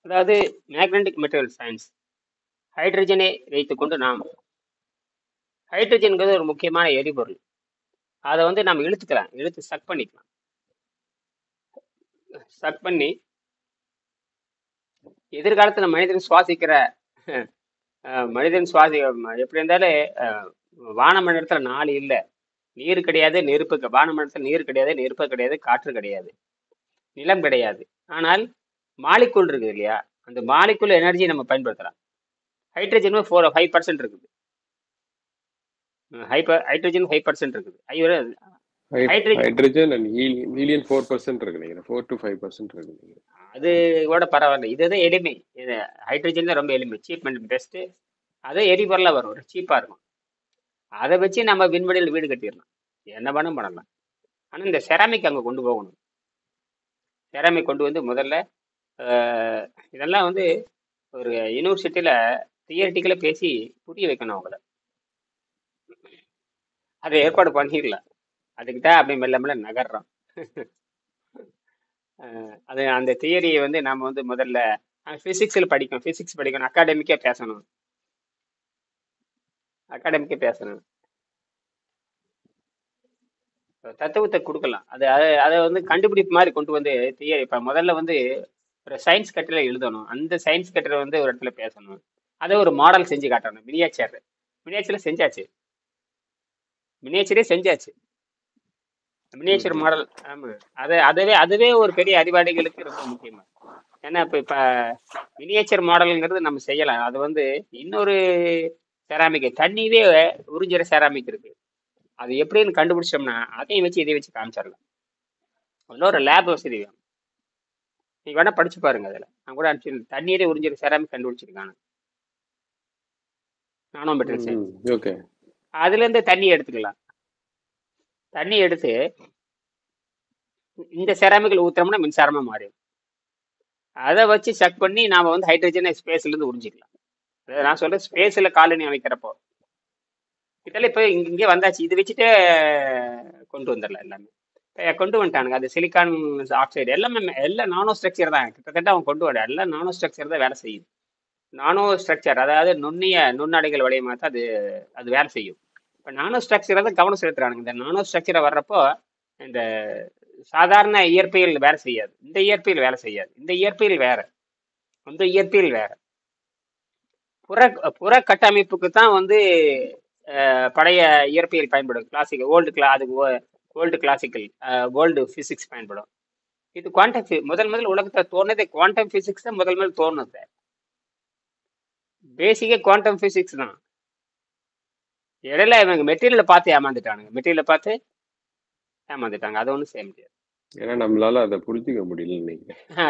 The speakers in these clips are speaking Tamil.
அதாவது மேக்னெட்டிக் மெட்டீரியல் சயின்ஸ். ஹைட்ரஜனை வைத்துக்கொண்டு நாம் ஹைட்ரஜன்கிறது ஒரு முக்கியமான எரிபொருள். அதை வந்து நாம் இழுத்துக்கலாம், இழுத்து சக் பண்ணிக்கலாம். சக் பண்ணி எதிர்காலத்துல மனிதன் சுவாசிக்கிற மனிதன் எப்படி இருந்தாலும் வானமண்டலத்துல நாலு இல்லை. நீர் கிடையாது, நெருப்பு வானமண்டலத்துல நீர் கிடையாது, நெருப்பு கிடையாது, காற்று கிடையாது, நிலம் கிடையாது. ஆனால் மாலிக்குள் இருக்குது இல்லையா, அந்த மாலிக்குள் எனர்ஜி நம்ம பயன்படுத்தலாம். ஹைட்ரஜன் 5% இருக்குது. ஹைட்ரஜன் 5% இருக்குது. ஹைட்ரஜன் ஹைட்ரஜன் அண்ட் ஹீலியம் 4% இருக்கு நினைக்கிறேன். 4 to 5% இருக்கு நினைக்கிறேன். அது கூட பரவாயில்ல. இதுதான் எளிமை. இது ஹைட்ரஜன் தான் ரொம்ப எளிமை, சீப் அண்ட் பெஸ்ட். அதே எரிபொருளாக வரும், சீப்பாக இருக்கும். அதை வச்சு நம்ம விண்வெளியில் வீடு கட்டிடலாம், என்ன வேணும் பண்ணலாம். ஆனால் இந்த செராமிக் அங்கே கொண்டு போகணும். செராமிக் கொண்டு வந்து முதல்ல இதெல்லாம் வந்து ஒரு யூனிவர்சிட்டியில் தியரிட்டிக்கலாக பேசி புரிய வைக்கணும் அவங்கள. அதை ஏற்பாடு பண்ணிடலாம். அதுக்கு தான் அப்படி மெல்ல மெல்ல நகர்றோம். அது அந்த தியரியை வந்து நம்ம வந்து முதல்ல ஃபிசிக்ஸ் படிக்கணும். அகாடமிக்காக பேசணும். தத்துவத்தை கொடுக்கலாம். அது அதை வந்து கண்டுபிடிப்பு மாதிரி கொண்டு வந்து தியரி. இப்போ முதல்ல வந்து ஒரு சயின்ஸ் கட்டுரை எழுதணும். அந்த சயின்ஸ் கட்டுரை வந்து ஒரு இடத்துல பேசணும். அதை ஒரு மாடல் செஞ்சு காட்டணும். மினியேச்சர் செஞ்சாச்சு. Miniature model. ஆமாம், அதுவே ஒரு பெரிய அறிவாளிகளுக்கு ரொம்ப முக்கியமாக. ஏன்னா இப்போ மினியேச்சர் மாடலுங்கிறது நம்ம செய்யலாம். அது வந்து இன்னொரு செராமிக், தண்ணியே உறிஞ்சிற செராமிக் இருக்கு. அது எப்படின்னு கண்டுபிடிச்சோம்னா அதையும் வச்சு இதை வச்சு காமிச்சிடலாம். அதில் ஒரு லேப் வசதி வேணும். நீங்க வேணா படிச்சு பாருங்க. அதில் நான் கூட அனுப்பிச்சு, தண்ணீரே உறிஞ்சிற செராமிக் கண்டுபிடிச்சிருக்காங்க, நானோ மெட்டீரியல் சயின்ஸ். ஓகே. அதுல இருந்து தண்ணி எடுத்துக்கலாம். தண்ணி எடுத்து இந்த செராமிக்கில் ஊத்துறோம்னா மின்சாரமா மாறிடும். அதை வச்சு செக் பண்ணி நாம வந்து ஹைட்ரஜனை ஸ்பேஸ்ல இருந்து உறிஞ்சிக்கலாம். அதாவது நான் சொல்றேன், ஸ்பேஸ்ல காலனி அமைக்கிறப்போ இதெல்லாம் இப்போ இங்கே வந்தாச்சு. இது வச்சுட்டே கொண்டு வந்துடலாம். எல்லாமே கொண்டு வந்துட்டானுங்க. அது சிலிக்கான் ஆக்சைடு எல்லாம் நானோ ஸ்ட்ரக்சர் தான். கிட்டத்தட்ட அவன் கொண்டு வர எல்லாம் நானோ ஸ்ட்ரக்சர் தான் வேலை செய்யுது. நானோ ஸ்ட்ரக்சர், அதாவது நுண்ணடைகள் வளையமாக தான் அது வேலை செய்யும். இப்போ நானோ ஸ்ட்ரக்சரை தான் கவனம் செலுத்துறானுங்க. இந்த நானோ ஸ்ட்ரக்சரை வர்றப்போ இந்த சாதாரண இயற்பியல் வேலை செய்யாது, இந்த இயற்பியல் வேலை செய்யாது. இந்த இயற்பியல் வேற, அந்த இயற்பியல் வேற. புற கட்டமைப்புக்கு தான் வந்து பழைய இயற்பியல் பயன்படும். Classical old classical old physics பயன்படும். இது குவாண்டம் முதல் உலகத்தை தோணுது. குவாண்டம் பிசிக்ஸ் தான் முதல் தோணுது. பேசிக்கே குவாண்டம் பிசிக்ஸ் தான். இடையில இவங்க மெட்டீரியலை பார்த்து ஏமாந்துட்டாங்க. அதை ஒன்றும் செய்ய முடியாது. ஏன்னா நம்மளால அதை புரிஞ்சுக்க முடியல.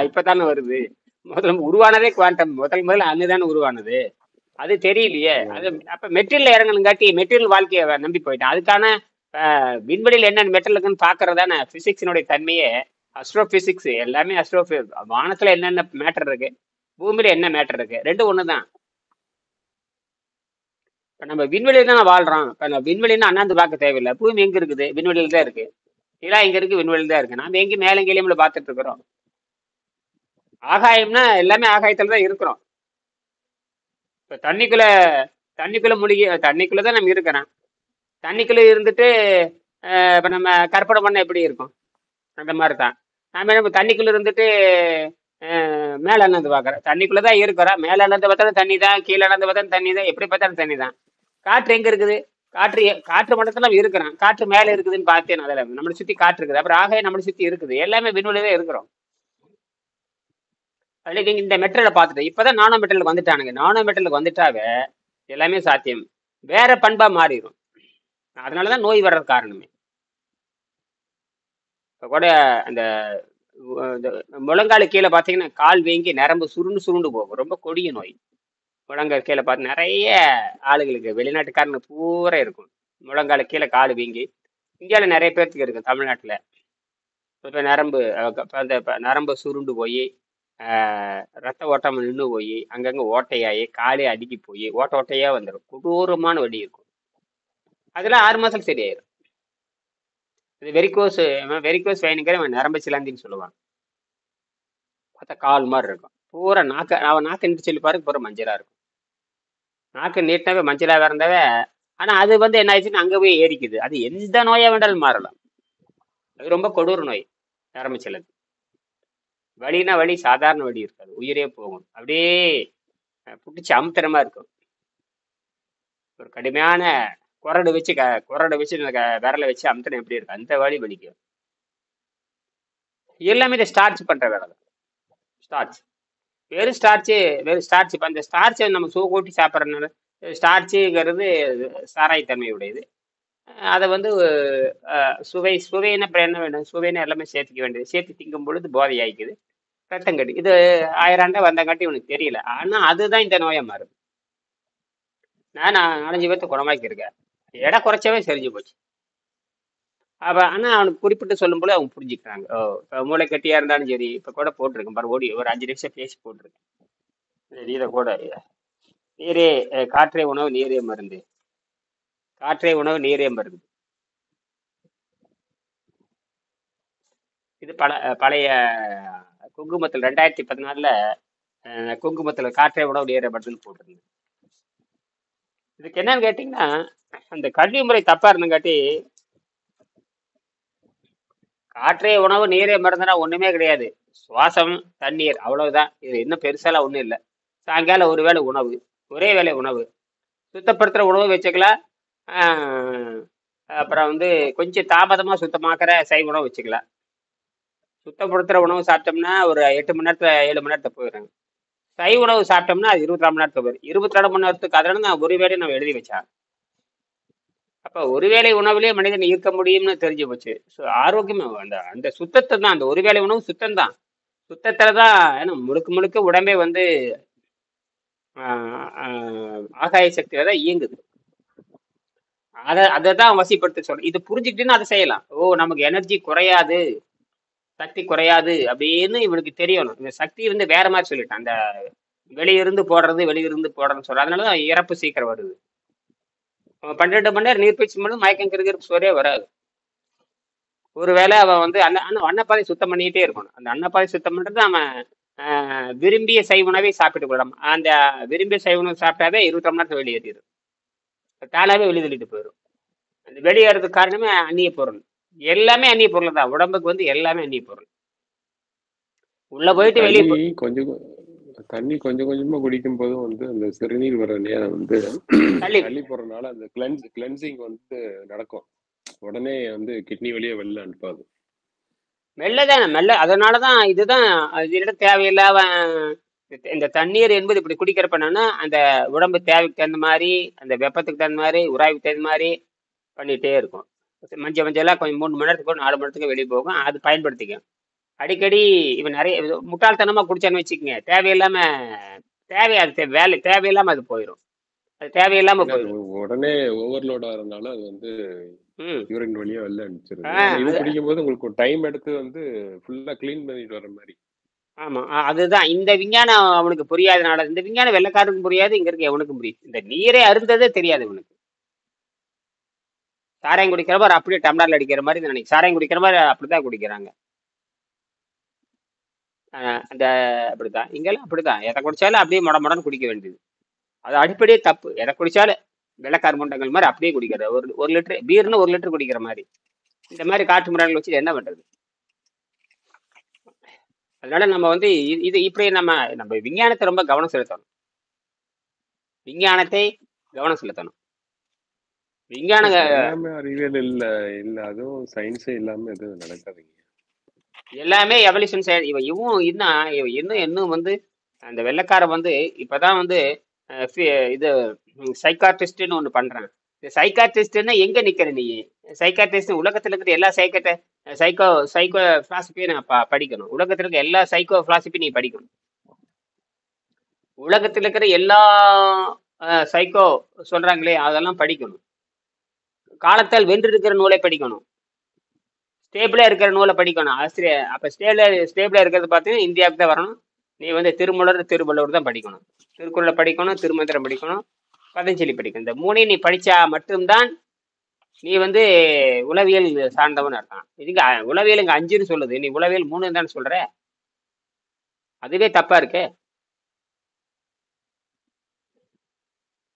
இப்பதானே வருது. முதல்ல உருவானதே குவாண்டம். முதல்ல அன்னுதானே உருவானது. அது தெரியலையே. அது அப்ப மெட்டீரியல் இறங்கணுங்காட்டி மெட்டீரியல் வாழ்க்கையை நம்பி போயிட்டான். அதுக்கான விண்வெளியில் என்ன மெட்டீரியல் இருக்குன்னு பாக்குறதானே பிசிக்ஸினுடைய தன்மையே. அஸ்ட்ரோ பிசிக்ஸ் எல்லாமே வானத்துல என்னென்ன மேட்டர் இருக்கு, பூமியில என்ன மேட்டர் இருக்கு, ரெண்டும் ஒண்ணுதான். இப்ப நம்ம விண்வெளியில தான் வாழ்றோம். இப்ப நம்ம விண்வெளின்னு அண்ணாந்து பார்க்க தேவையில்லை. பூமி எங்க இருக்குது? விண்வெளியில தான் இருக்கு. நிலா எங்க இருக்கு? விண்வெளியில தான் இருக்கு. நாம எங்கேயும் மேலங்கேலியம்ல பார்த்துட்டு இருக்கிறோம். ஆகாயம்னா எல்லாமே ஆகாயத்துல தான் இருக்கிறோம். இப்ப தண்ணிக்குள்ள மூழ்கி தண்ணிக்குள்ளதான் நம்ம இருக்கிறோம். தண்ணிக்குள்ள இருந்துட்டு இப்ப நம்ம கற்பனை பண்ண எப்படி இருக்கும்? அந்த மாதிரி தான் நாம நம்ம தண்ணிக்குள்ள இருந்துட்டு மேல அண்ணாந்து பாக்குறோம். தண்ணிக்குள்ளதான் இருக்கிறோம். மேல அண்ணாந்து பார்த்தாலும் தண்ணி தான், கீழே அண்ணாந்து பார்த்தாலும் தண்ணி தான், எப்படி பார்த்தாலும் தண்ணி தான். காற்று எங்க இருக்குது? காற்று மட்டத்துல இருக்கிறோம். காற்று மேல இருக்குதுன்னு பார்த்தேன். அதுல நம்மளை சுத்தி காற்று இருக்குது. அப்புறம் ஆகாயம் நம்மளை சுத்தி இருக்குது. எல்லாமே விண்வெளியில இருக்கிறோம். அதுல நீங்க இந்த மெட்டீரியலை பார்த்துட்டு இப்பதான் நானோ மெட்டீரியல் வந்துட்டானுங்க. நானோ மெட்டீரியல் வந்துட்டாவே எல்லாமே சாத்தியம். வேற பண்பா மாறிடும். அதனாலதான் நோய் வர்றது காரணமே. இப்ப கூட அந்த முழங்கால கீழே பார்த்தீங்கன்னா கால் வீங்கி நரம்பு சுருண்டு போகும். ரொம்ப கொடிய நோய். முழங்கால் கீழே பார்த்து நிறைய ஆளுகளுக்கு, வெளிநாட்டுக்காரனுக்கு பூரா இருக்கும். முழங்கால கீழே கால் வீங்கி. இந்தியாவில் நிறைய பேர்த்துக்கு இருக்கு. தமிழ்நாட்டில் இப்போ நரம்பு சுருண்டு போய் ரத்த ஓட்டம் நின்று போய் அங்கங்கே ஓட்டையாகி காலே அடுக்கி போய் ஓட்டையா வந்துடும். கொடூரமான வலி இருக்கும். அதெல்லாம் 6 மாதம் சரியாயிடும். இது வெரிகோஸ் வெயினுங்கிற நரம்பு சிலந்தின்னு சொல்லுவாங்க. பார்த்தா கால் மாதிரி இருக்கும். பூரா அவன் நாக்கு நீட்டு சொல்லி பாருங்க பூரா மஞ்சளா இருக்கும். நாக்கு நீட்டினாவே மஞ்சளாக இருந்தாவே. ஆனா அது வந்து என்ன ஆயிடுச்சுன்னா அங்க போய் ஏறிக்குது. அது எந்த நோயா வேண்டாலும் மாறலாம். அது ரொம்ப கொடூர நோய். ஆரம்பிச்சல வலினா வலி சாதாரண வலி இருக்காது, உயிரே போகும். அப்படியே புடிச்சு அமுத்துற மாதிரி இருக்கும். ஒரு கடுமையான குரடு வச்சு விரலை வச்சு அமுத்தின எப்படி இருக்கு அந்த வலி வலிக்கும். எல்லாமே இந்த ஸ்டார்ச் பண்ற வேலை தான். ஸ்டார்ச் வெறும் ஸ்டார்ச். இப்போ அந்த ஸ்டார்ச்சை நம்ம கூட்டி சாப்பிட்றதுனால ஸ்டார்ச்சுங்கிறது சாராயத்தன்மை உடையது. அதை வந்து சுவைன்னு அப்புறம் என்ன வேணும், சுவைன்னு எல்லாமே சேர்த்துக்க வேண்டியது. சேர்த்து திங்கும் பொழுது போதை ஆயிக்குது, ரத்தம் கட்டி. இது 1000 ஆண்டா வந்தங்காட்டி உனக்கு தெரியல. ஆனா அதுதான் இந்த நோயை மாறுது. நான் 4-5 பேர்த்த குணமாக்கி இருக்கேன். எடை குறைச்சவே செரிஞ்சு போச்சு. ஆனா அவனுக்கு குறிப்பிட்டு சொல்லும்போது அவங்க புரிஞ்சுக்கிறாங்க. மூளை கட்டியா இருந்தாலும் சரி. இப்ப கூட போட்டிருக்கேன் பாரு, ஓடி ஒரு 5 நிமிஷம் பேசி போட்டிருக்கேன். இதை கூட நீரே காற்றே உணவு நீரே மருந்து, காற்றே உணவு நீரே மருந்து. இது பழைய குங்குமத்தில் 2014 குங்குமத்தில் காற்றே உணவு நீரே மருந்துன்னு போட்டிருந்தேன். இதுக்கு என்னன்னு கேட்டீங்கன்னா, அந்த கல்வி முறை தப்பா இருந்தங்காட்டி காற்றே உணவு நீரே மருந்துனா ஒண்ணுமே கிடையாது. சுவாசம் தண்ணீர் அவ்வளவுதான். இது இன்னும் பெருசாலாம் ஒண்ணும் இல்லை. சாயங்காலம் ஒரு வேளை உணவு, ஒரே வேளை உணவு, சுத்தப்படுத்துற உணவு வச்சுக்கலாம். அப்புறம் வந்து கொஞ்சம் தாமதமா சுத்தமாக்குற சைவ உணவு வச்சுக்கலாம். சுத்தப்படுத்துற உணவு சாப்பிட்டோம்னா ஒரு 8 மணி நேரத்துல 7 மணி நேரத்தை போயிடுறாங்க. சைவ உணவு சாப்பிட்டோம்னா அது 24 மணி நேரத்துக்கு போயிடும். 24 மணி நேரத்துக்கு. அதனால நான் ஒரு வேளை நம்ம எழுதி வச்சேன். அப்ப ஒருவேளை உணவுலேயே மனிதன் இருக்க முடியும்னு தெரிஞ்சு போச்சு. ஆரோக்கியமா அந்த அந்த சுத்தத்தை தான், அந்த ஒருவேளை உணவு சுத்தம் தான். சுத்தத்துலதான் ஏன்னா முழுக்க முழுக்க உடம்பே வந்து ஆகாய சக்தியில தான் இயங்குது. அதை தான் வசிப்படுத்த சொல்றேன். இது புரிஞ்சுக்கிட்டுன்னு அதை செய்யலாம். நமக்கு எனர்ஜி குறையாது, சக்தி குறையாது அப்படின்னு இவனுக்கு தெரியணும். இந்த சக்தி வந்து வேற மாதிரி சொல்லிட்டான். அந்த வெளியிருந்து போடுறதுன்னு சொல்ற. அதனாலதான் இறப்பு சீக்கிரம் வருது. 12 மணி நேரம் நீர்பயிற்சி பண்ணும் மயக்கம் கிருகிருப்பு சோறே வராது. ஒருவேளை அவன் வந்து அன்னப்பாதை சுத்தம் பண்ணிக்கிட்டே இருக்கணும். அந்த அன்னப்பாதை சுத்தம் பண்றது அவன் விரும்பிய சைவ உணவை சாப்பிட்டு கொள்ளலாம். அந்த விரும்பிய சைவ உணவு சாப்பிட்டாவே 24 மணி நேரத்தை வெளியேறிடும். தானாவே வெளிதள்ளிட்டு போயிடும். அந்த வெளியேறதுக்கு காரணமே அந்நிய பொருள். எல்லாமே அந்நிய பொருள் தான். உடம்புக்கு வந்து எல்லாமே அந்நிய பொருள். உள்ள போயிட்டு வெளியே தண்ணி கொஞ்சம் கொஞ்சமா குடிக்கும் போதும் வந்து அந்த சிறுநீர் வர நேரம் வந்து தள்ளி போறதுனால அந்த கிளென்சிங் வந்து நடக்கும். உடனே வந்து கிட்னி வழியா வெளில அனுப்பாது. மெல்ல. அதனாலதான் இதுதான் தேவையில்லாம இந்த தண்ணீர் என்பது இப்படி குடிக்கிறப்ப என்னன்னா, அந்த உடம்பு தேவைக்கு தகுந்த மாதிரி, அந்த வெப்பத்துக்கு தகுந்த மாதிரி, உராய்வுக்கு தகுந்த மாதிரி பண்ணிட்டே இருக்கும். மஞ்சளா கொஞ்சம் 3 மணி நேரத்துக்கு 4 மணி நேரத்துக்கு வெளியே போகும். அது பயன்படுத்திக்கும். அடிக்கடி இவன் நிறைய முட்டாள்தனமா குடிச்சான்னு வச்சுக்கோங்க, தேவையில்லாம அது போயிடும். அது தேவையில்லாம போயிடும். உடனே ஓவர்லோட் ஆகிறதுனால அது வந்து யூரின் வழியா வெளில அனுப்பிச்சிருது. இது குடிக்கும் போது உங்களுக்கு டைம் எடுத்து வந்து ஃபுல்லா கிளீன் பண்ணிட்டு வர மாதிரி. ஆமா, அதுதான் இந்த விஞ்ஞானம் அவனுக்கு புரியாதனால. இந்த விஞ்ஞானம் வெள்ளைக்காரனுக்கும் புரியாது, இங்க இருக்க எவனுக்கும் புரியுது. இந்த நீரே அருந்ததே தெரியாது இவனுக்கு. சாராயம் குடிக்கிற மாதிரி அப்படியே டம்ளர்ல அடிக்கிற மாதிரி நினைக்க. சாராயம் குடிக்கிற மாதிரி அப்படிதான் குடிக்கிறாங்க. அந்த அப்படிதான் இங்கெல்லாம் அப்படிதான். எதை குடிச்சாலும் அப்படியே முடன்னு குடிக்க வேண்டியது. அது அடிப்படையே தப்பு. எதை குடிச்சாலும் வெள்ளக்கார் முண்டங்கள் மாதிரி அப்படியே குடிக்கிறது. ஒரு லிட்டர் பீர்னு 1 லிட்டர் குடிக்கிற மாதிரி. இந்த மாதிரி காட்டு முறைகள் வச்சு என்ன பண்றது? அதனால நம்ம வந்து இது இப்படி நம்ம விஞ்ஞானத்தை ரொம்ப கவனம் செலுத்தணும். விஞ்ஞான அறிவியல் இல்ல அதுவும் சயின்ஸே இல்லாம எதுவும் நடக்காதுங்க. எல்லாமே எவல்யூஷன் இன்னும் வந்து அந்த வெள்ளைக்காரன் வந்து இப்பதான் வந்து இது சைக்காட்ரிஸ்ட்னு ஒண்ணு பண்றான். சைக்காட்ரிஸ்ட்னா எங்க நிக்கிற நீ? சைக்காட்ரிஸ்ட் உலகத்துல இருக்கிற எல்லா சைக்கோ பிலாசபியும் நான் படிக்கணும். உலகத்துல இருக்க எல்லா சைக்கோ பிலாசபி நீ படிக்கணும். உலகத்துல இருக்கிற எல்லா சைக்கோ சொல்றாங்களே அதெல்லாம் படிக்கணும். காலத்தால் வென்றிருக்கிற நூலை படிக்கணும். ஸ்டேபிளா இருக்கிற நூலை படிக்கணும். ஆசிரியர் அப்ப ஸ்டேபிளா இருக்கிறது பார்த்தீங்கன்னா இந்தியாவுக்கு தான் வரணும். நீ வந்து திருவள்ளுவர் தான் படிக்கணும். திருக்குறளை படிக்கணும், திருமந்திரம் படிக்கணும், பதஞ்சலி படிக்கணும். இந்த 3 நீ படிச்சா மட்டும்தான் நீ வந்து உளவியல் சார்ந்தவன் அர்த்தம். இதுக்கு உளவியல் இங்க 5ன்னு சொல்லுது, நீ உளவியல் 3 தானே சொல்ற. அதுவே தப்பா இருக்கு.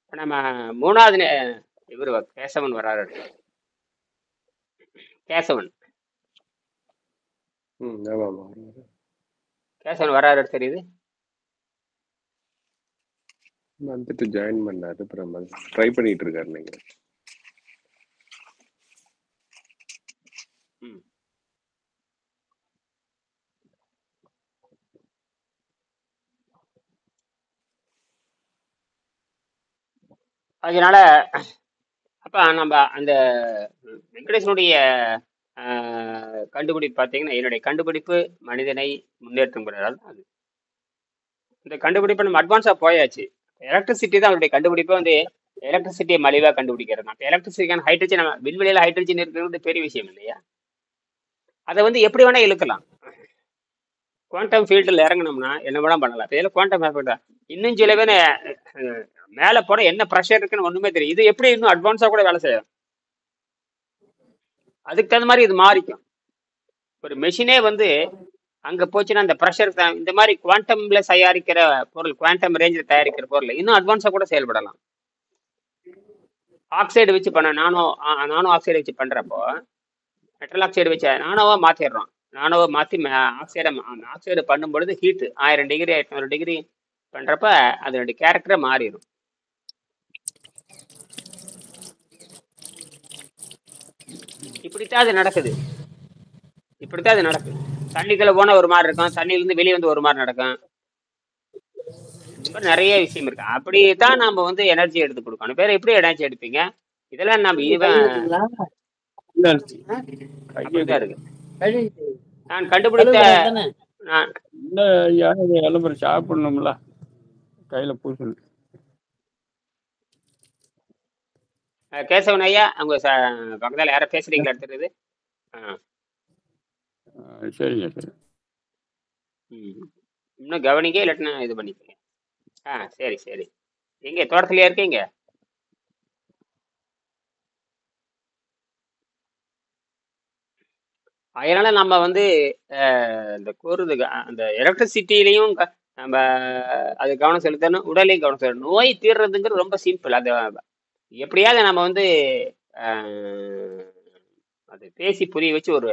இப்ப நம்ம மூணாவது இவர் கேசவன் வராரு அடுத்து. கேசவன் ஆமா ஆமா. கேசவன் வராரு தெரியுது. வந்துட்டு ஜாயின் பண்ணாரு, அப்புறம் ட்ரை பண்ணிட்டு இருக்காரு நினைக்கிறேன். ம். அதனால அப்ப நம்ம அந்த வெங்கடேசனுடைய கண்டுபிடிப்பு பார்த்தீங்கன்னா, என்னுடைய கண்டுபிடிப்பு மனிதனை முன்னேற்றம் பெறால் அது. இந்த கண்டுபிடிப்பு நம்ம அட்வான்ஸா போயாச்சு. எலக்ட்ரிசிட்டி தான் அவருடைய கண்டுபிடிப்பு வந்து எலக்ட்ரிசிட்டியை மலிவா கண்டுபிடிக்கிறது. இப்போ எலக்ட்ரிசிட்டிக்கான ஹைட்ரஜன் நம்ம விண்வெளியில ஹைட்ரஜன் இருக்கிறது பெரிய விஷயம் இல்லையா? அதை வந்து எப்படி வேணா இழுக்கலாம். குவாண்டம் ஃபீல்டில் இறங்கினோம்னா என்ன வேணா பண்ணலாம். இதில் குவாண்டம் ஃபீல்டு இன்னும் சில பேர் மேலே போட என்ன ப்ரெஷர் இருக்குன்னு ஒண்ணுமே தெரியும். இது எப்படி இன்னும் அட்வான்ஸா கூட வேலை செய்யும். அதுக்கு தகுந்த மாதிரி இது மாறிக்கும். ஒரு மெஷினே வந்து அங்க போச்சுன்னா அந்த ப்ரெஷர் இந்த மாதிரி குவாண்டம்ல தயாரிக்கிற பொருள், குவாண்டம் ரேஞ்சில் தயாரிக்கிற பொருள் இன்னும் அட்வான்ஸா கூட செயல்படலாம். ஆக்சைடு வச்சு பண்ண நானோ ஆக்சைடு வச்சு பண்றப்போ மெட்டல் ஆக்சைடு வச்சு நானோவா மாத்திடுறோம். நானோவை மாற்றி ஆக்சைடு பண்ணும் பொழுது ஹீட்டு 1000 டிகிரி 800 டிகிரி பண்றப்ப அதனுடைய கேரக்டரை மாறிடும். இப்படித்தான் அது நடக்குது. தண்ணிக்குள்ள போன ஒரு மாதிரி இருக்கும், தண்ணியிலிருந்து வெளியே வந்து ஒரு மாதிரி நடக்கும். இந்த மாதிரி நிறைய விஷயம் இருக்கு. அப்படித்தான் நம்ம வந்து எனர்ஜி எடுத்து கொடுக்கணும். பேர் எப்படி எனர்ஜி எடுப்பீங்க? இதெல்லாம் நம்ம அப்படிதான் இருக்கு. நான் கண்டுபிடித்த சாப்பிடணும்ல, கையில பூசல். கேசவன் ஐயா, அவங்க பக்கத்தில் யாரை பேசுறீங்களா? எடுத்துருது. சரிங்க சரி. இன்னும் கவனிக்க, இல்லாட்டினா இது பண்ணிக்கங்க. சரி சரி. எங்க தோட்டத்திலேயே இருக்கீங்க? அதனால நம்ம வந்து இந்த அந்த எலக்ட்ரிசிட்டிலையும் நம்ம அது கவனம் செலுத்தணும், உடலையும் கவனம் செலுத்தணும். நோய் தீர்றதுங்கிறது ரொம்ப சிம்பிள். அது எப்படியாவது நம்ம வந்து அது பேசி புரிய வச்சு ஒரு